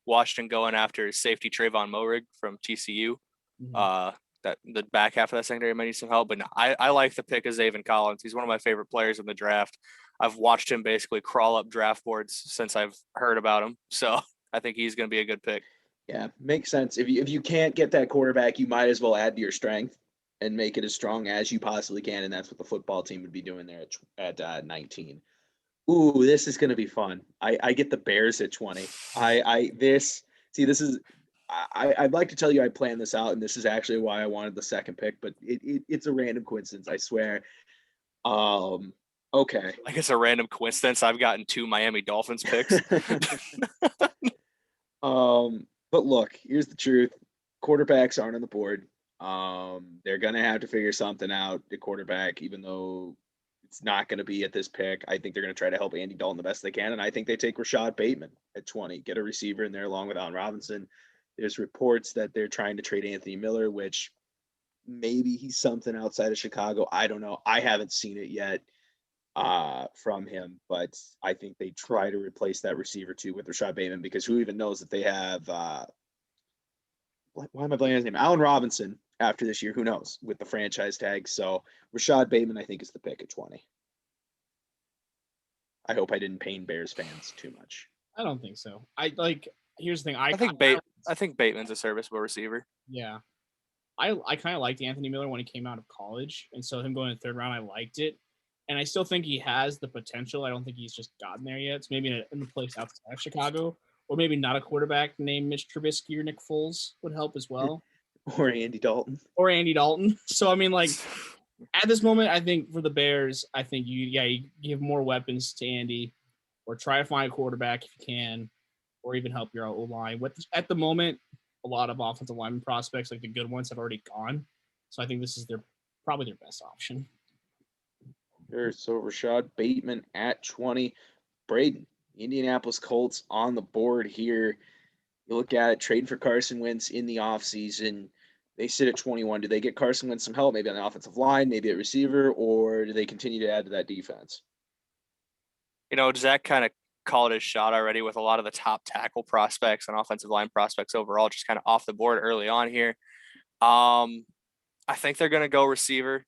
Speaker 2: Washington going after is safety Trayvon Moehrig from TCU. Mm-hmm. That the back half of that secondary might need some help, but no, I like the pick of Zaven Collins. He's one of my favorite players in the draft. I've watched him basically crawl up draft boards since I've heard about him. So I think he's going to be a good pick.
Speaker 1: Yeah, makes sense. If you can't get that quarterback, you might as well add to your strength and make it as strong as you possibly can. And that's what the football team would be doing there at 19. Ooh, this is going to be fun. I get the Bears at 20. I'd like to tell you I planned this out, and this is actually why I wanted the second pick, but it's a random coincidence, I swear. Okay.
Speaker 2: Like it's a random coincidence I've gotten 2 Miami Dolphins picks.
Speaker 1: But look, here's the truth. Quarterbacks aren't on the board. They're gonna have to figure something out at quarterback, even though it's not gonna be at this pick. I think they're gonna try to help Andy Dalton the best they can, and I think they take Rashad Bateman at 20, get a receiver in there along with Allen Robinson. There's reports that they're trying to trade Anthony Miller, which maybe he's something outside of Chicago. I don't know. I haven't seen it yet from him, but I think they try to replace that receiver too with Rashad Bateman, because who even knows if they have why am I blanking his name? Allen Robinson after this year, who knows with the franchise tag. So Rashad Bateman, I think, is the pick at 20. I hope I didn't pain Bears fans too much.
Speaker 3: I don't think so. Here's the thing.
Speaker 2: I think Bateman's a serviceable receiver.
Speaker 3: Yeah. I kind of liked Anthony Miller when he came out of college, and so him going in the third round, I liked it, and I still think he has the potential. I don't think he's just gotten there yet. It's maybe in a place outside of Chicago, or maybe not a quarterback named Mitch Trubisky or Nick Foles would help as well,
Speaker 1: Or Andy Dalton.
Speaker 3: So I mean, like at this moment, I think for the Bears, I think you give more weapons to Andy, or try to find a quarterback if you can, or even help your O line. At the moment, a lot of offensive lineman prospects, like the good ones, have already gone. So I think this is probably their best option.
Speaker 1: Sure. So Rashad Bateman at 20. Brayden, Indianapolis Colts on the board here. You look at it, trading for Carson Wentz in the offseason. They sit at 21. Do they get Carson Wentz some help, maybe on the offensive line, maybe at receiver, or do they continue to add to that defense?
Speaker 2: Zach kind of called his shot already with a lot of the top tackle prospects and offensive line prospects overall, just kind of off the board early on here. I think they're going to go receiver.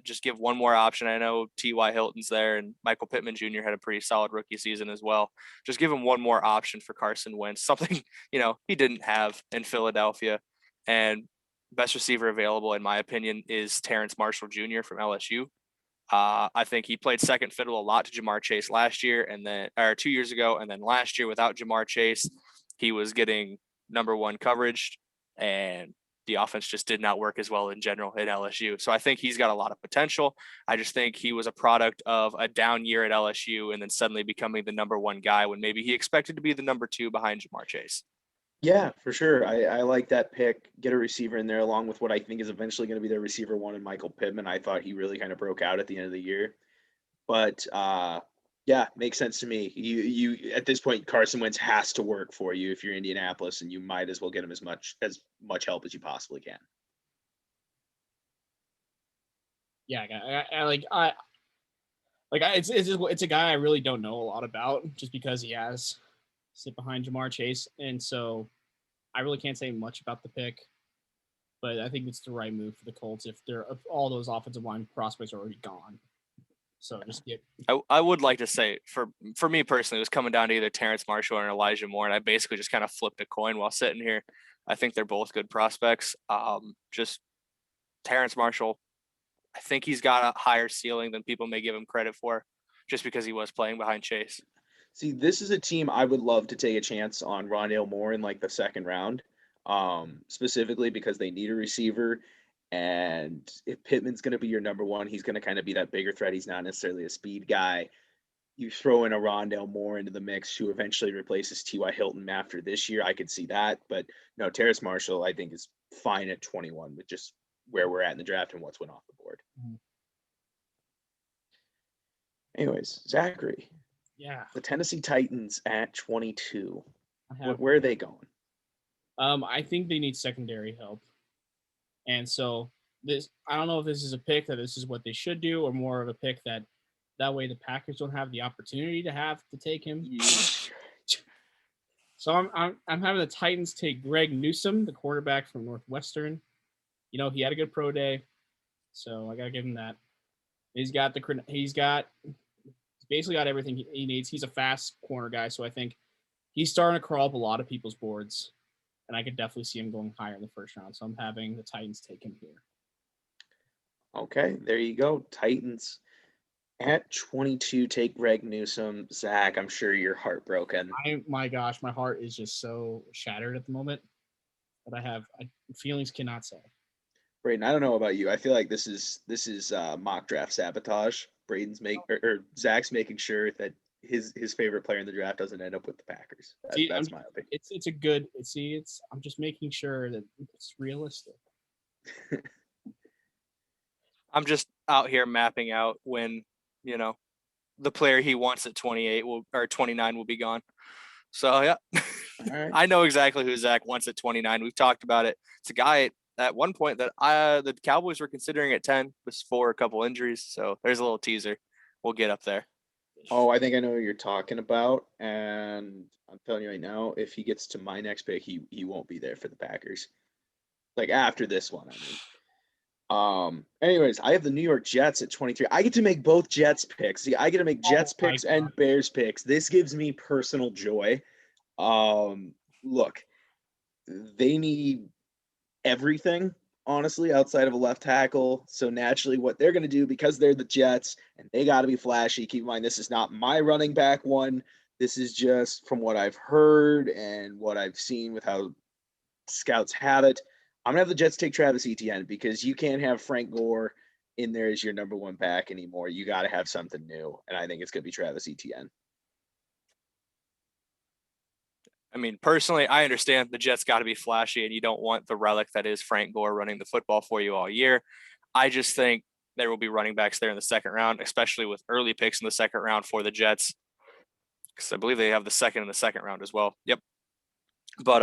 Speaker 2: Just give one more option. I know T.Y. Hilton's there, and Michael Pittman Jr. had a pretty solid rookie season as well. Just give him one more option for Carson Wentz, something, he didn't have in Philadelphia. And best receiver available, in my opinion, is Terrence Marshall Jr. from LSU. I think he played second fiddle a lot to Jamar Chase last year, or 2 years ago, and then last year without Jamar Chase, he was getting number one coverage, and the offense just did not work as well in general at LSU. So I think he's got a lot of potential. I just think he was a product of a down year at LSU and then suddenly becoming the number one guy when maybe he expected to be the number two behind Jamar Chase.
Speaker 1: Yeah, for sure. I like that pick. Get a receiver in there along with what I think is eventually going to be their receiver one in Michael Pittman. I thought he really kind of broke out at the end of the year. But yeah, makes sense to me. You at this point, Carson Wentz has to work for you if you're Indianapolis, and you might as well get him as much help as you possibly can.
Speaker 3: Yeah, it's a guy I really don't know a lot about, just because he has sit behind Jamar Chase, and so I really can't say much about the pick. But I think it's the right move for the Colts if all those offensive line prospects are already gone. So just get.
Speaker 2: I would like to say for me personally, it was coming down to either Terrence Marshall or Elijah Moore, and I basically just kind of flipped a coin while sitting here. I think they're both good prospects. Just Terrence Marshall, I think he's got a higher ceiling than people may give him credit for, just because he was playing behind Chase.
Speaker 1: See, this is a team I would love to take a chance on Rondale Moore in like the second round, specifically because they need a receiver. And if Pittman's going to be your number one, he's going to kind of be that bigger threat. He's not necessarily a speed guy. You throw in a Rondale Moore into the mix who eventually replaces T.Y. Hilton after this year. I could see that. But no, Terrace Marshall, I think, is fine at 21 with just where we're at in the draft and what's went off the board. Mm-hmm. Anyways, Zachary.
Speaker 3: Yeah.
Speaker 1: The Tennessee Titans at 22. Where are they going?
Speaker 3: I think they need secondary help. And so I don't know if this is a pick that this is what they should do, or more of a pick that way the Packers don't have the opportunity to take him. Yeah. So I'm having the Titans take Greg Newsome, the quarterback from Northwestern. He had a good pro day, so I gotta give him that. He's basically got everything he needs. He's a fast corner guy, so I think he's starting to crawl up a lot of people's boards, and I could definitely see him going higher in the first round. So I'm having the Titans take him here.
Speaker 1: Okay, there you go. Titans at 22 take Greg Newsome. Zach, I'm sure you're heartbroken.
Speaker 3: My gosh, my heart is just so shattered at the moment that I have feelings cannot say.
Speaker 1: Brayden, I don't know about you. I feel like this is mock draft sabotage. Zach's making sure that his favorite player in the draft doesn't end up with the Packers. That's my opinion.
Speaker 3: It's a good. I'm just making sure that it's realistic.
Speaker 2: I'm just out here mapping out when, the player he wants at 28 or 29 will be gone. So, yeah,
Speaker 1: right.
Speaker 2: I know exactly who Zach wants at 29. We've talked about it. It's a guy at one point that the Cowboys were considering at 10 before a couple injuries. So there's a little teaser. We'll get up there.
Speaker 1: Oh, I think I know what you're talking about. And I'm telling you right now, if he gets to my next pick, he won't be there for the Packers. Like after this one, I mean. Anyways, I have the New York Jets at 23. I get to make both Jets picks. See, I get to make Jets picks and Bears picks. This gives me personal joy. Look, they need everything, honestly, outside of a left tackle. So naturally, what they're going to do, because they're the Jets and they got to be flashy. Keep in mind, this is not my running back one. This is just from what I've heard and what I've seen with how scouts have it. I'm going to have the Jets take Travis Etienne because you can't have Frank Gore in there as your number one back anymore. You got to have something new. And I think it's going to be Travis Etienne.
Speaker 2: I mean, personally, I understand the Jets got to be flashy and you don't want the relic that is Frank Gore running the football for you all year. I just think there will be running backs there in the second round, especially with early picks in the second round for the Jets. Because I believe they have the second in the second round as well. Yep. But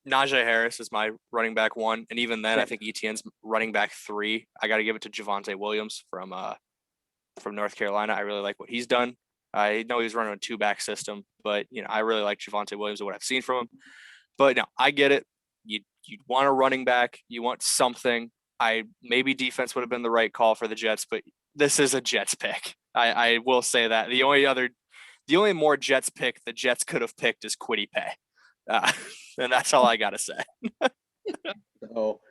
Speaker 2: Najee Harris is my running back 1. And even then, I think Etienne's running back 3. I got to give it to Javonte Williams from North Carolina. I really like what he's done. I know he's running a 2-back system, but I really like Javonte Williams and what I've seen from him. But no, I get it. You want a running back, you want something. Maybe defense would have been the right call for the Jets, but this is a Jets pick. I will say that. The only more Jets pick the Jets could have picked is Kwity Paye. And that's all I gotta say.
Speaker 1: So,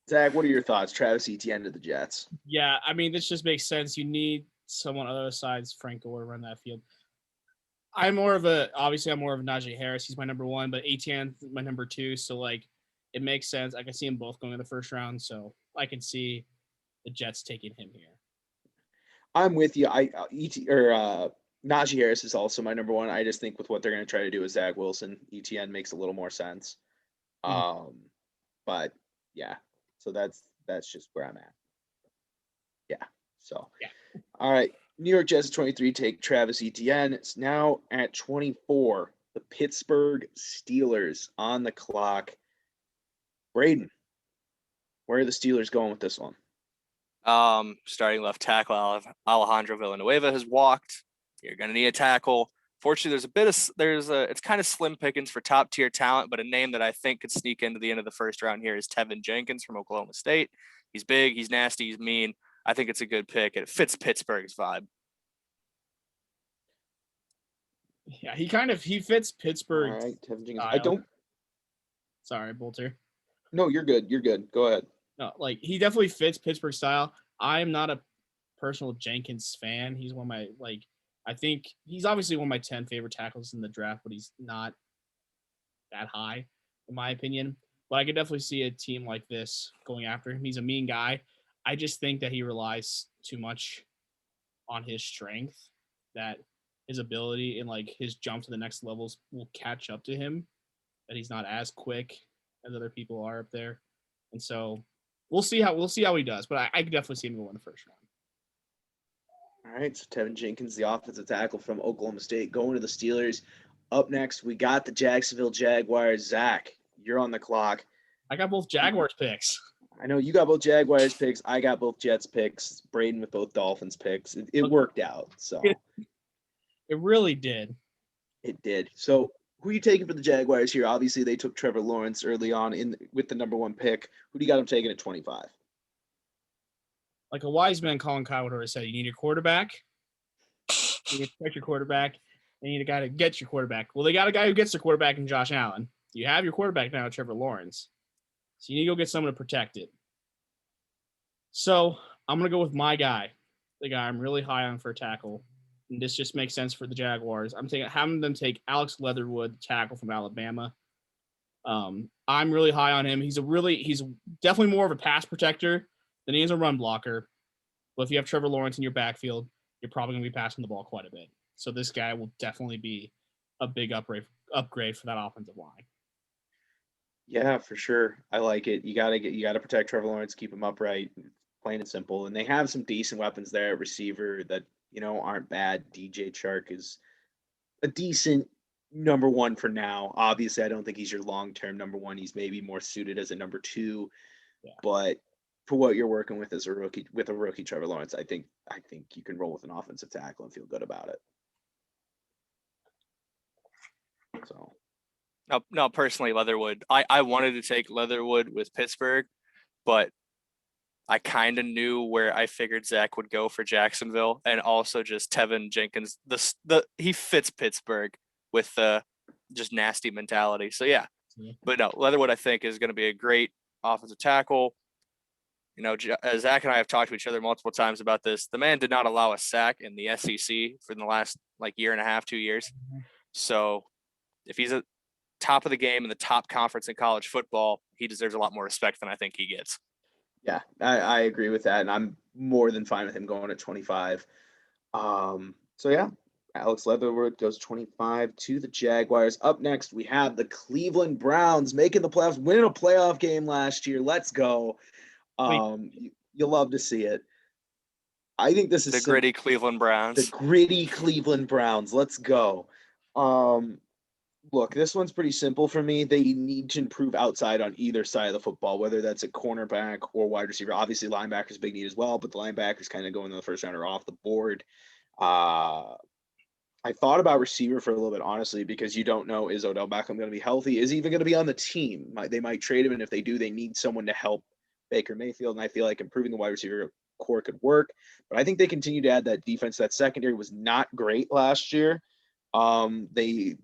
Speaker 1: Zach, what are your thoughts? Travis Etienne to the Jets.
Speaker 3: Yeah, I mean, this just makes sense. You need someone other besides Frank Gore run that field. I'm more of Najee Harris. He's my number 1, but Etienne my number 2. So it makes sense. I can see them both going in the first round. So I can see the Jets taking him here.
Speaker 1: I'm with you. Najee Harris is also my number 1. I just think with what they're going to try to do with Zach Wilson, Etienne makes a little more sense. But yeah, so that's just where I'm at. Yeah. So, yeah. All right. New York Jets at 23 take Travis Etienne. It's now at 24. The Pittsburgh Steelers on the clock. Brayden, where are the Steelers going with this one?
Speaker 2: Starting left tackle Alejandro Villanueva has walked. You're going to need a tackle. Fortunately, it's kind of slim pickings for top tier talent, but a name that I think could sneak into the end of the first round here is Tevin Jenkins from Oklahoma State. He's big, he's nasty, he's mean. I think it's a good pick. It fits Pittsburgh's vibe.
Speaker 3: Yeah, he fits Pittsburgh.
Speaker 1: All right, Tevin Jenkins.
Speaker 3: Sorry, Boelter.
Speaker 1: No, you're good. You're good. Go ahead.
Speaker 3: No, he definitely fits Pittsburgh style. I'm not a personal Jenkins fan. He's one of my I think he's obviously one of my 10 favorite tackles in the draft, but he's not that high in my opinion. But I could definitely see a team like this going after him. He's a mean guy. I just think that he relies too much on his strength, that his ability and his jump to the next levels will catch up to him, that he's not as quick as other people are up there. And so we'll see how he does, but I could definitely see him go in the first round.
Speaker 1: All right, so Tevin Jenkins, the offensive tackle from Oklahoma State, going to the Steelers. Up next, we got the Jacksonville Jaguars. Zach, you're on the clock.
Speaker 3: I got both Jaguars picks.
Speaker 1: I know you got both Jaguars picks. I got both Jets picks. Brayden with both Dolphins picks. It worked out. So
Speaker 3: it really did.
Speaker 1: It did. So who are you taking for the Jaguars here? Obviously, they took Trevor Lawrence early on with the number 1 pick. Who do you got them taking at 25?
Speaker 3: Like a wise man, Colin Cowherd said, you need a quarterback. You need to protect your quarterback. And you need a guy to get your quarterback. Well, they got a guy who gets the quarterback in Josh Allen. You have your quarterback now, Trevor Lawrence. So you need to go get someone to protect it. So I'm going to go with my guy, the guy I'm really high on for a tackle. And this just makes sense for the Jaguars. I'm having them take Alex Leatherwood, tackle from Alabama. I'm really high on him. He's definitely more of a pass protector than he is a run blocker. But if you have Trevor Lawrence in your backfield, you're probably going to be passing the ball quite a bit. So this guy will definitely be a big upgrade for that offensive line.
Speaker 1: Yeah, for sure. I like it. You gotta protect Trevor Lawrence, keep him upright, plain and simple. And they have some decent weapons there at receiver that, aren't bad. DJ Chark is a decent number one for now. Obviously, I don't think he's your long-term number one. He's maybe more suited as a number two.
Speaker 3: Yeah.
Speaker 1: But for what you're working with as a rookie Trevor Lawrence, I think you can roll with an offensive tackle and feel good about it. So
Speaker 2: No, personally, Leatherwood. I wanted to take Leatherwood with Pittsburgh, but I kind of knew where I figured Zach would go for Jacksonville, and also just Tevin Jenkins. He fits Pittsburgh with the just nasty mentality. So yeah, but no, Leatherwood I think is going to be a great offensive tackle. Zach and I have talked to each other multiple times about this. The man did not allow a sack in the SEC for the last year and a half, 2 years. So if he's at top of the game in the top conference in college football, he deserves a lot more respect than I think he gets.
Speaker 1: Yeah, I agree with that, and I'm more than fine with him going at 25. So yeah, Alex Leatherwood goes 25 to the Jaguars. Up next, we have the Cleveland Browns making the playoffs, winning a playoff game last year. Let's go. You'll love to see it. I think this is
Speaker 2: the gritty Cleveland Browns.
Speaker 1: The gritty Cleveland Browns. Let's go. Look, this one's pretty simple for me. They need to improve outside on either side of the football, whether that's a cornerback or wide receiver. Obviously, linebackers big need as well, but the linebackers kind of going in the first round are off the board. I thought about receiver for a little bit, honestly, because you don't know, is Odell Beckham going to be healthy? Is he even going to be on the team? They might trade him, and if they do, they need someone to help Baker Mayfield, and I feel like improving the wide receiver core could work. But I think they continue to add that defense. That secondary was not great last year. They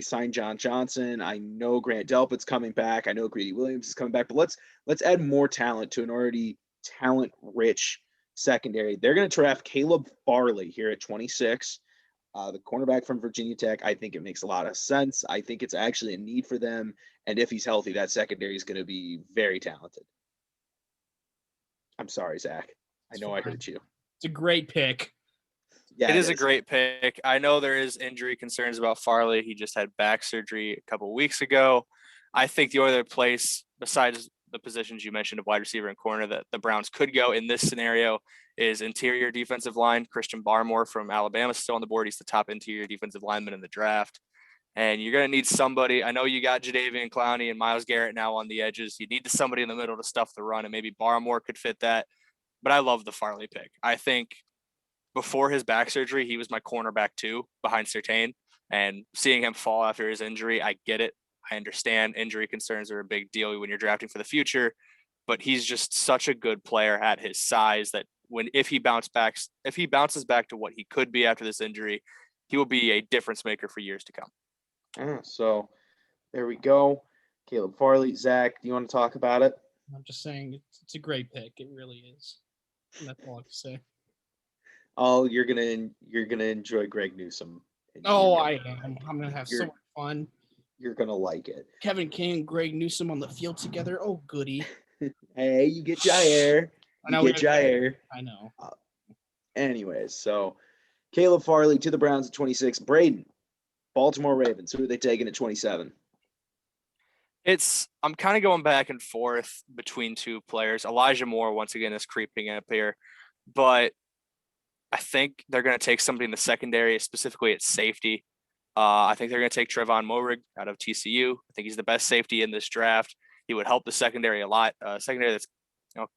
Speaker 1: signed John Johnson. I know Grant Delpit's coming back. I know Greedy Williams is coming back, but let's add more talent to an already talent-rich secondary. They're going to draft Caleb Farley here at 26. The cornerback from Virginia Tech. I think it makes a lot of sense. I think it's actually a need for them. And if he's healthy, that secondary is going to be very talented. I'm sorry, Zach. I know I hurt you.
Speaker 3: It's a great pick.
Speaker 2: Yeah, it is a great pick. I know there is injury concerns about Farley. He just had back surgery a couple of weeks ago. I think the other place, besides the positions you mentioned of wide receiver and corner, that the Browns could go in this scenario is interior defensive line. Christian Barmore from Alabama is still on the board. He's the top interior defensive lineman in the draft. And you're going to need somebody. I know you got Jadeveon Clowney and Myles Garrett now on the edges. You need somebody in the middle to stuff the run, and maybe Barmore could fit that. But I love the Farley pick. I think before his back surgery, he was my cornerback too, behind Surtain. And seeing him fall after his injury, I get it. I understand injury concerns are a big deal when you're drafting for the future, but he's just such a good player at his size that if he bounces back to what he could be after this injury, he will be a difference maker for years to come.
Speaker 1: So there we go. Caleb Farley. Zach, do you want to talk about it?
Speaker 3: I'm just saying it's a great pick. It really is. And that's all I have to say.
Speaker 1: Oh, you're gonna enjoy Greg Newsome.
Speaker 3: I am. I'm gonna have so much fun.
Speaker 1: You're gonna like it.
Speaker 3: Kevin King and Greg Newsome on the field together. Oh, goody.
Speaker 1: Hey, you get Jair. I
Speaker 3: know.
Speaker 1: Anyways, so Caleb Farley to the Browns at 26. Brayden, Baltimore Ravens. Who are they taking at 27?
Speaker 2: I'm kind of going back and forth between two players. Elijah Moore, once again, is creeping up here, but I think they're going to take somebody in the secondary, specifically at safety. I think they're going to take Trevon Moehrig out of TCU. I think he's the best safety in this draft. He would help the secondary a lot. Secondary that's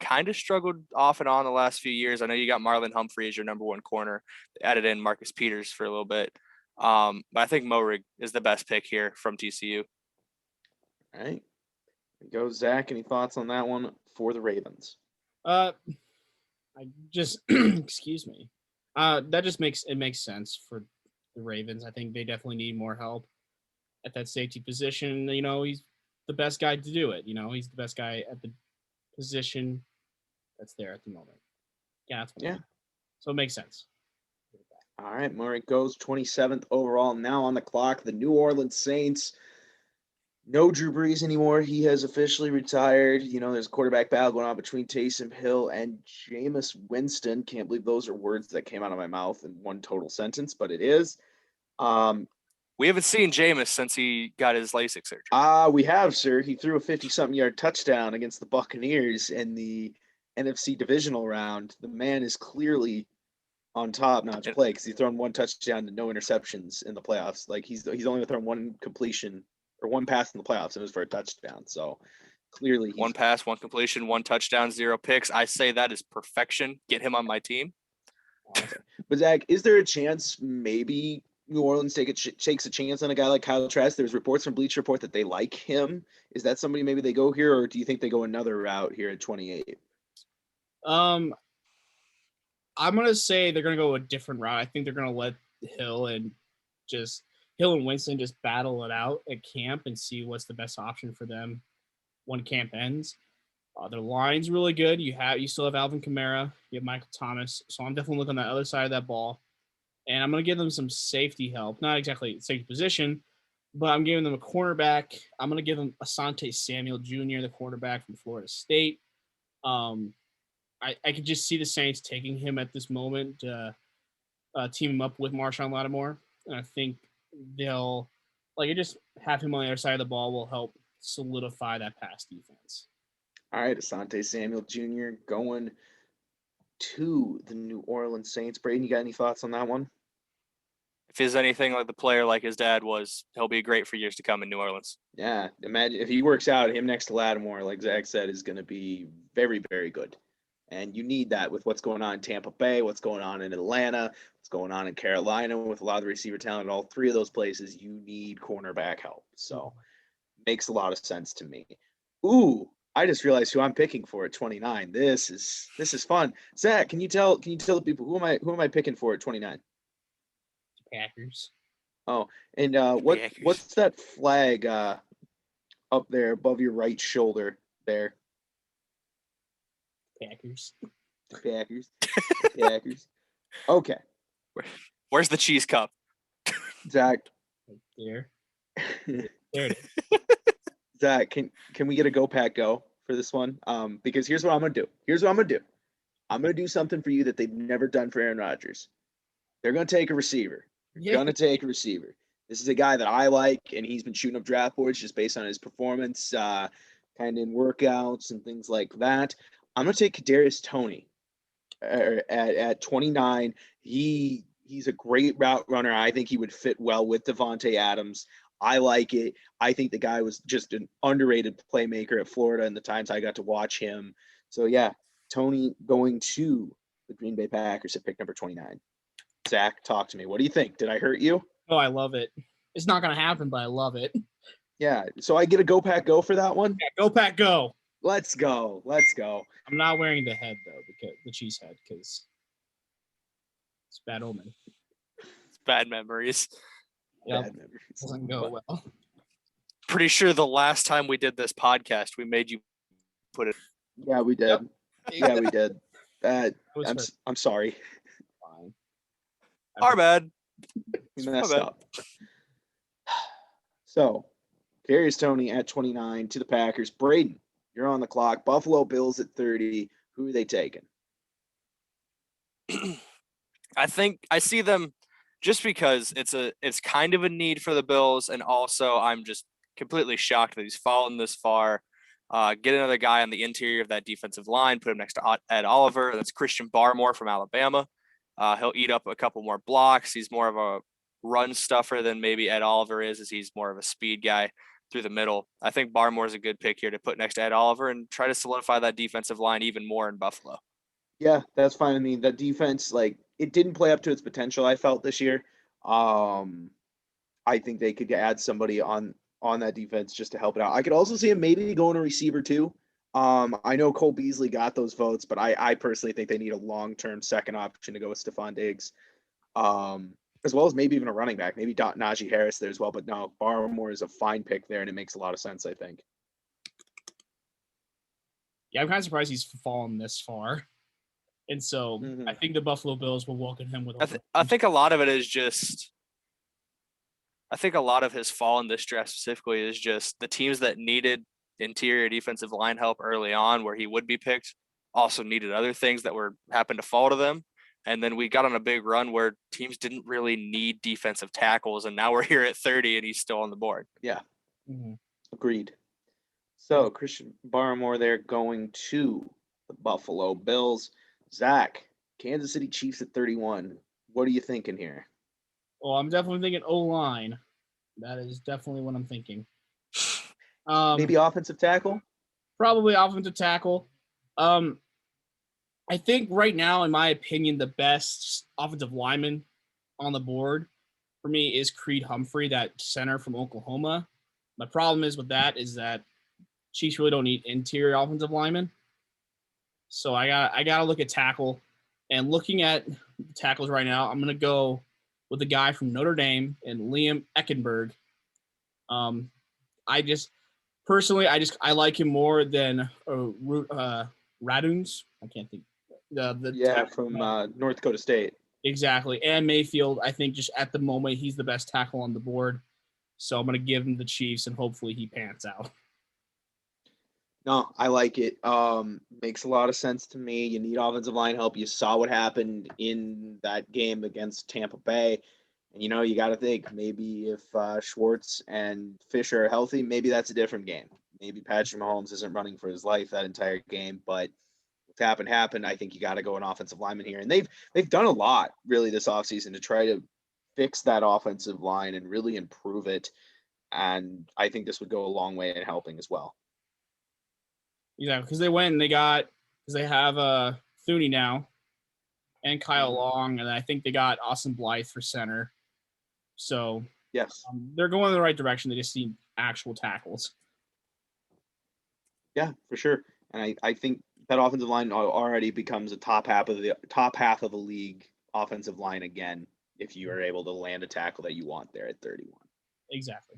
Speaker 2: kind of struggled off and on the last few years. I know you got Marlon Humphrey as your number one corner. They added in Marcus Peters for a little bit. But I think Moehrig is the best pick here from TCU.
Speaker 1: All right. Go, Zach. Any thoughts on that one for the Ravens?
Speaker 3: I just excuse me. That just makes sense for the Ravens. I think they definitely need more help at that safety position. He's the best guy to do it. He's the best guy at the position that's there at the moment. Yeah. So it makes sense.
Speaker 1: All right, Murray goes 27th overall. Now on the clock, the New Orleans Saints. No Drew Brees anymore. He has officially retired. There's a quarterback battle going on between Taysom Hill and Jameis Winston. Can't believe those are words that came out of my mouth in one total sentence, but it is.
Speaker 2: We haven't seen Jameis since he got his LASIK surgery.
Speaker 1: We have, sir. He threw a 50-something yard touchdown against the Buccaneers in the NFC divisional round. The man is clearly on top now to play because he's thrown one touchdown and no interceptions in the playoffs. Like he's only thrown one completion or one pass in the playoffs, and it was for a touchdown. So clearly,
Speaker 2: one pass, one completion, one touchdown, 0 picks. I say that is perfection. Get him on my team.
Speaker 1: But Zach, is there a chance maybe New Orleans takes a chance on a guy like Kyle Trask? There's reports from Bleacher Report that they like him. Is that somebody maybe they go here, or do you think they go another route here at 28?
Speaker 3: I'm gonna say they're gonna go a different route. I think they're gonna let Hill and Winston just battle it out at camp and see what's the best option for them when camp ends. Their line's really good. You still have Alvin Kamara, you have Michael Thomas. So I'm definitely looking on the other side of that ball. And I'm gonna give them some safety help. Not exactly safety position, but I'm giving them a cornerback. I'm gonna give them Asante Samuel Jr., the quarterback from Florida State. I could just see the Saints taking him at this moment, team him up with Marshawn Lattimore. And I think they'll just have him on the other side of the ball will help solidify that pass defense.
Speaker 1: All right, Asante Samuel Jr. going to the New Orleans Saints. Brayden, you got any thoughts on that one?
Speaker 2: If he's anything like the player like his dad was, he'll be great for years to come in New Orleans.
Speaker 1: Yeah, imagine if he works out, him next to Lattimore, like Zach said, is going to be very, very good. And you need that with what's going on in Tampa Bay, what's going on in Atlanta, what's going on in Carolina with a lot of the receiver talent. All three of those places, you need cornerback help. So makes a lot of sense to me. Ooh, I just realized who I'm picking for at 29. This is fun. Zach, can you tell the people who am I picking for at 29?
Speaker 3: Packers.
Speaker 1: Oh, and what's that flag up there above your right shoulder there?
Speaker 3: Packers.
Speaker 1: Okay.
Speaker 2: Where's the cheese cup?
Speaker 1: Zach.
Speaker 3: Right there. There it is.
Speaker 1: Zach, can we get a go pack go for this one? Because here's what I'm gonna do. I'm gonna do something for you that they've never done for Aaron Rodgers. They're gonna take a receiver. Gonna take a receiver. This is a guy that I like, and he's been shooting up draft boards just based on his performance, kind of in workouts and things like that. I'm gonna take Kadarius Toney at 29. He's a great route runner. I think he would fit well with Devontae Adams. I like it. I think the guy was just an underrated playmaker at Florida in the times I got to watch him. So yeah, Toney going to the Green Bay Packers at pick number 29. Zach, talk to me. What do you think? Did I hurt you?
Speaker 3: Oh, I love it. It's not going to happen, but I love it.
Speaker 1: Yeah. So I get a go pack go for that one?
Speaker 3: Yeah, go pack go.
Speaker 1: Let's go.
Speaker 3: I'm not wearing the head, though, because the cheese head, because it's bad omen.
Speaker 2: It's bad memories.
Speaker 3: Yep. Bad memories. Doesn't go well.
Speaker 2: Pretty sure the last time we did this podcast, we made you put it.
Speaker 1: Yeah, we did. Yep. Yeah, we did. I'm sorry.
Speaker 3: Fine.
Speaker 2: Our bad.
Speaker 1: We messed up. So, Kadarius Toney at 29 to the Packers. Brayden, you're on the clock. Buffalo Bills at 30. Who are they taking?
Speaker 2: I think I see them just because it's kind of a need for the Bills, and also I'm just completely shocked that he's fallen this far. Get another guy on the interior of that defensive line, put him next to Ed Oliver. That's Christian Barmore from Alabama. He'll eat up a couple more blocks. He's more of a run stuffer than maybe Ed Oliver is, as he's more of a speed guy through the middle. I think Barmore is a good pick here to put next to Ed Oliver and try to solidify that defensive line even more in Buffalo.
Speaker 1: Yeah, that's fine. I mean, the defense, it didn't play up to its potential, I felt, this year. I think they could add somebody on that defense just to help it out. I could also see him maybe going to receiver too. I know Cole Beasley got those votes, but I personally think they need a long-term second option to go with Stephon Diggs, as well as maybe even a running back, maybe Najee Harris there as well. But no, Barmore is a fine pick there, and it makes a lot of sense, I think.
Speaker 3: Yeah, I'm kind of surprised he's fallen this far. And so I think the Buffalo Bills will welcome him with.
Speaker 2: I think a lot of it is just I think a lot of his fall in this draft specifically is just the teams that needed interior defensive line help early on where he would be picked also needed other things that happened to fall to them. And then we got on a big run where teams didn't really need defensive tackles. And now we're here at 30 and he's still on the board.
Speaker 1: Yeah.
Speaker 3: Mm-hmm.
Speaker 1: Agreed. So Christian Barmore there going to the Buffalo Bills. Zach, Kansas City Chiefs at 31. What are you thinking here?
Speaker 3: Well, I'm definitely thinking O-line. That is definitely what I'm thinking.
Speaker 1: Maybe offensive tackle?
Speaker 3: Probably offensive tackle. I think right now, in my opinion, the best offensive lineman on the board for me is Creed Humphrey, that center from Oklahoma. My problem is with that is that Chiefs really don't need interior offensive linemen. So I gotta look at tackle. And looking at tackles right now, I'm gonna go with the guy from Notre Dame and Liam Eckenberg. I like him more than Raduns. I can't think.
Speaker 1: From North Dakota State.
Speaker 3: Exactly. And Mayfield, I think just at the moment, he's the best tackle on the board. So I'm going to give him the Chiefs, and hopefully he pans out.
Speaker 1: No, I like it. Makes a lot of sense to me. You need offensive line help. You saw what happened in that game against Tampa Bay. And, you got to think maybe if Schwartz and Fisher are healthy, maybe that's a different game. Maybe Patrick Mahomes isn't running for his life that entire game, but what's happened. I think you got to go an offensive lineman here. And they've done a lot really this offseason to try to fix that offensive line and really improve it. And I think this would go a long way in helping as well.
Speaker 3: Yeah, because they have Thuney now and Kyle Long, and I think they got Austin Blythe for center. So
Speaker 1: yes,
Speaker 3: they're going in the right direction. They just need actual tackles.
Speaker 1: Yeah, for sure. And I think that offensive line already becomes a top half of the league offensive line again if you are able to land a tackle that you want there at 31.
Speaker 3: Exactly.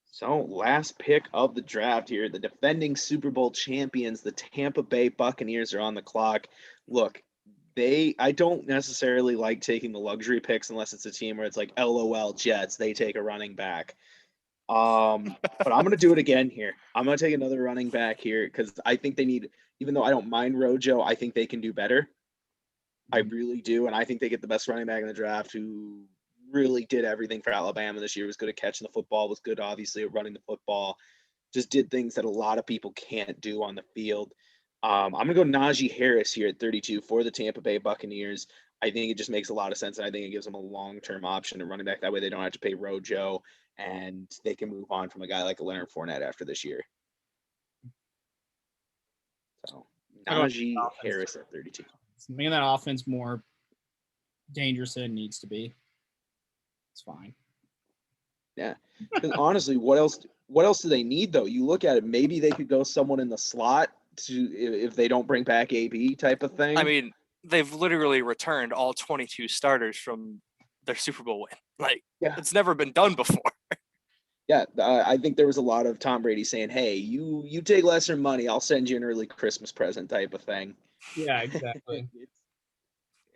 Speaker 1: So last pick of the draft here, the defending Super Bowl champions, the Tampa Bay Buccaneers, are on the clock. Look, I don't necessarily like taking the luxury picks unless it's a team where it's like LOL Jets, they take a running back. But I'm going to do it again here. I'm going to take another running back here because I think they need, even though I don't mind Rojo, I think they can do better. I really do. And I think they get the best running back in the draft who really did everything for Alabama this year, was good at catching the football, was good, obviously, at running the football, just did things that a lot of people can't do on the field. I'm going to go Najee Harris here at 32 for the Tampa Bay Buccaneers. I think it just makes a lot of sense, and I think it gives them a long-term option at running back. That way they don't have to pay Rojo, and they can move on from a guy like Leonard Fournette after this year. So Najee Harris at 32.
Speaker 3: Making that offense more dangerous than it needs to be. It's fine.
Speaker 1: Yeah. Because honestly, what else do they need, though? You look at it, maybe they could go someone in the slot if they don't bring back AB type of thing.
Speaker 2: I mean, they've literally returned all 22 starters from their Super Bowl win. It's never been done before.
Speaker 1: Yeah, I think there was a lot of Tom Brady saying, hey, you take lesser money, I'll send you an early Christmas present type of thing.
Speaker 3: Yeah, exactly.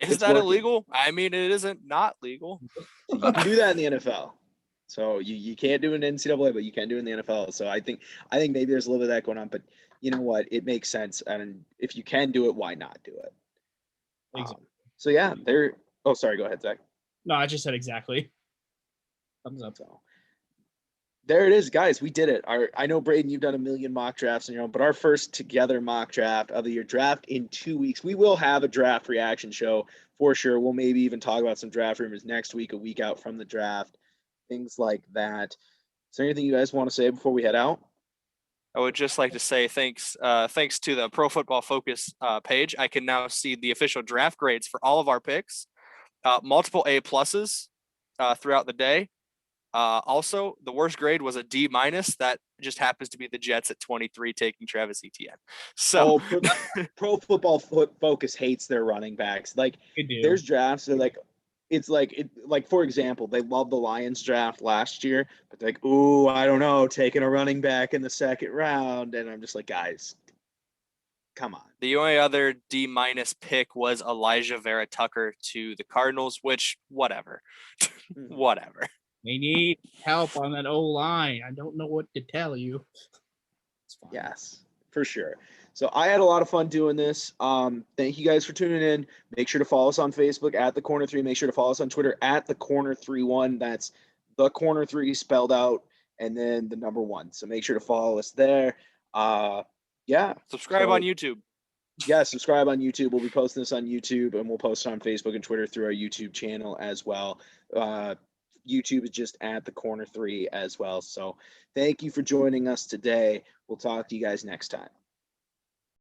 Speaker 2: Is that illegal? I mean, it isn't not legal.
Speaker 1: You can do that in the NFL. So you can't do it in NCAA, but you can do it in the NFL. So I think maybe there's a little bit of that going on, but you know what? It makes sense. And if you can do it, why not do it?
Speaker 3: Exactly.
Speaker 1: So yeah, oh, sorry. Go ahead, Zach.
Speaker 3: No, I just said exactly. Thumbs up.
Speaker 1: So there it is, guys. We did it. I know, Brayden, you've done a million mock drafts on your own, but our first together mock draft of the year, draft in 2 weeks. We will have a draft reaction show for sure. We'll maybe even talk about some draft rumors next week, a week out from the draft, things like that. Is there anything you guys want to say before we head out?
Speaker 2: I would just like to say thanks to the Pro Football Focus page. I can now see the official draft grades for all of our picks, multiple A pluses throughout the day. Also, the worst grade was a D-. That just happens to be the Jets at 23 taking Travis Etienne. So
Speaker 1: Pro Football Focus hates their running backs. There's drafts that for example, they love the Lions draft last year, but they're like, ooh, I don't know, taking a running back in the second round. And I'm just like, guys, come on.
Speaker 2: The only other D- pick was Elijah Vera Tucker to the Cardinals, which whatever. Whatever.
Speaker 3: They need help on that O-line. I don't know what to tell you. It's fine.
Speaker 1: Yes, for sure. So I had a lot of fun doing this. Thank you guys for tuning in. Make sure to follow us on Facebook at The Corner 3. Make sure to follow us on Twitter at The Corner 31. That's The Corner 3 spelled out and then the number 1. So make sure to follow us there. Yeah.
Speaker 2: Subscribe on YouTube.
Speaker 1: Yeah, subscribe on YouTube. We'll be posting this on YouTube, and we'll post it on Facebook and Twitter through our YouTube channel as well. YouTube is just at The Corner 3 as well. So thank you for joining us today. We'll talk to you guys next time.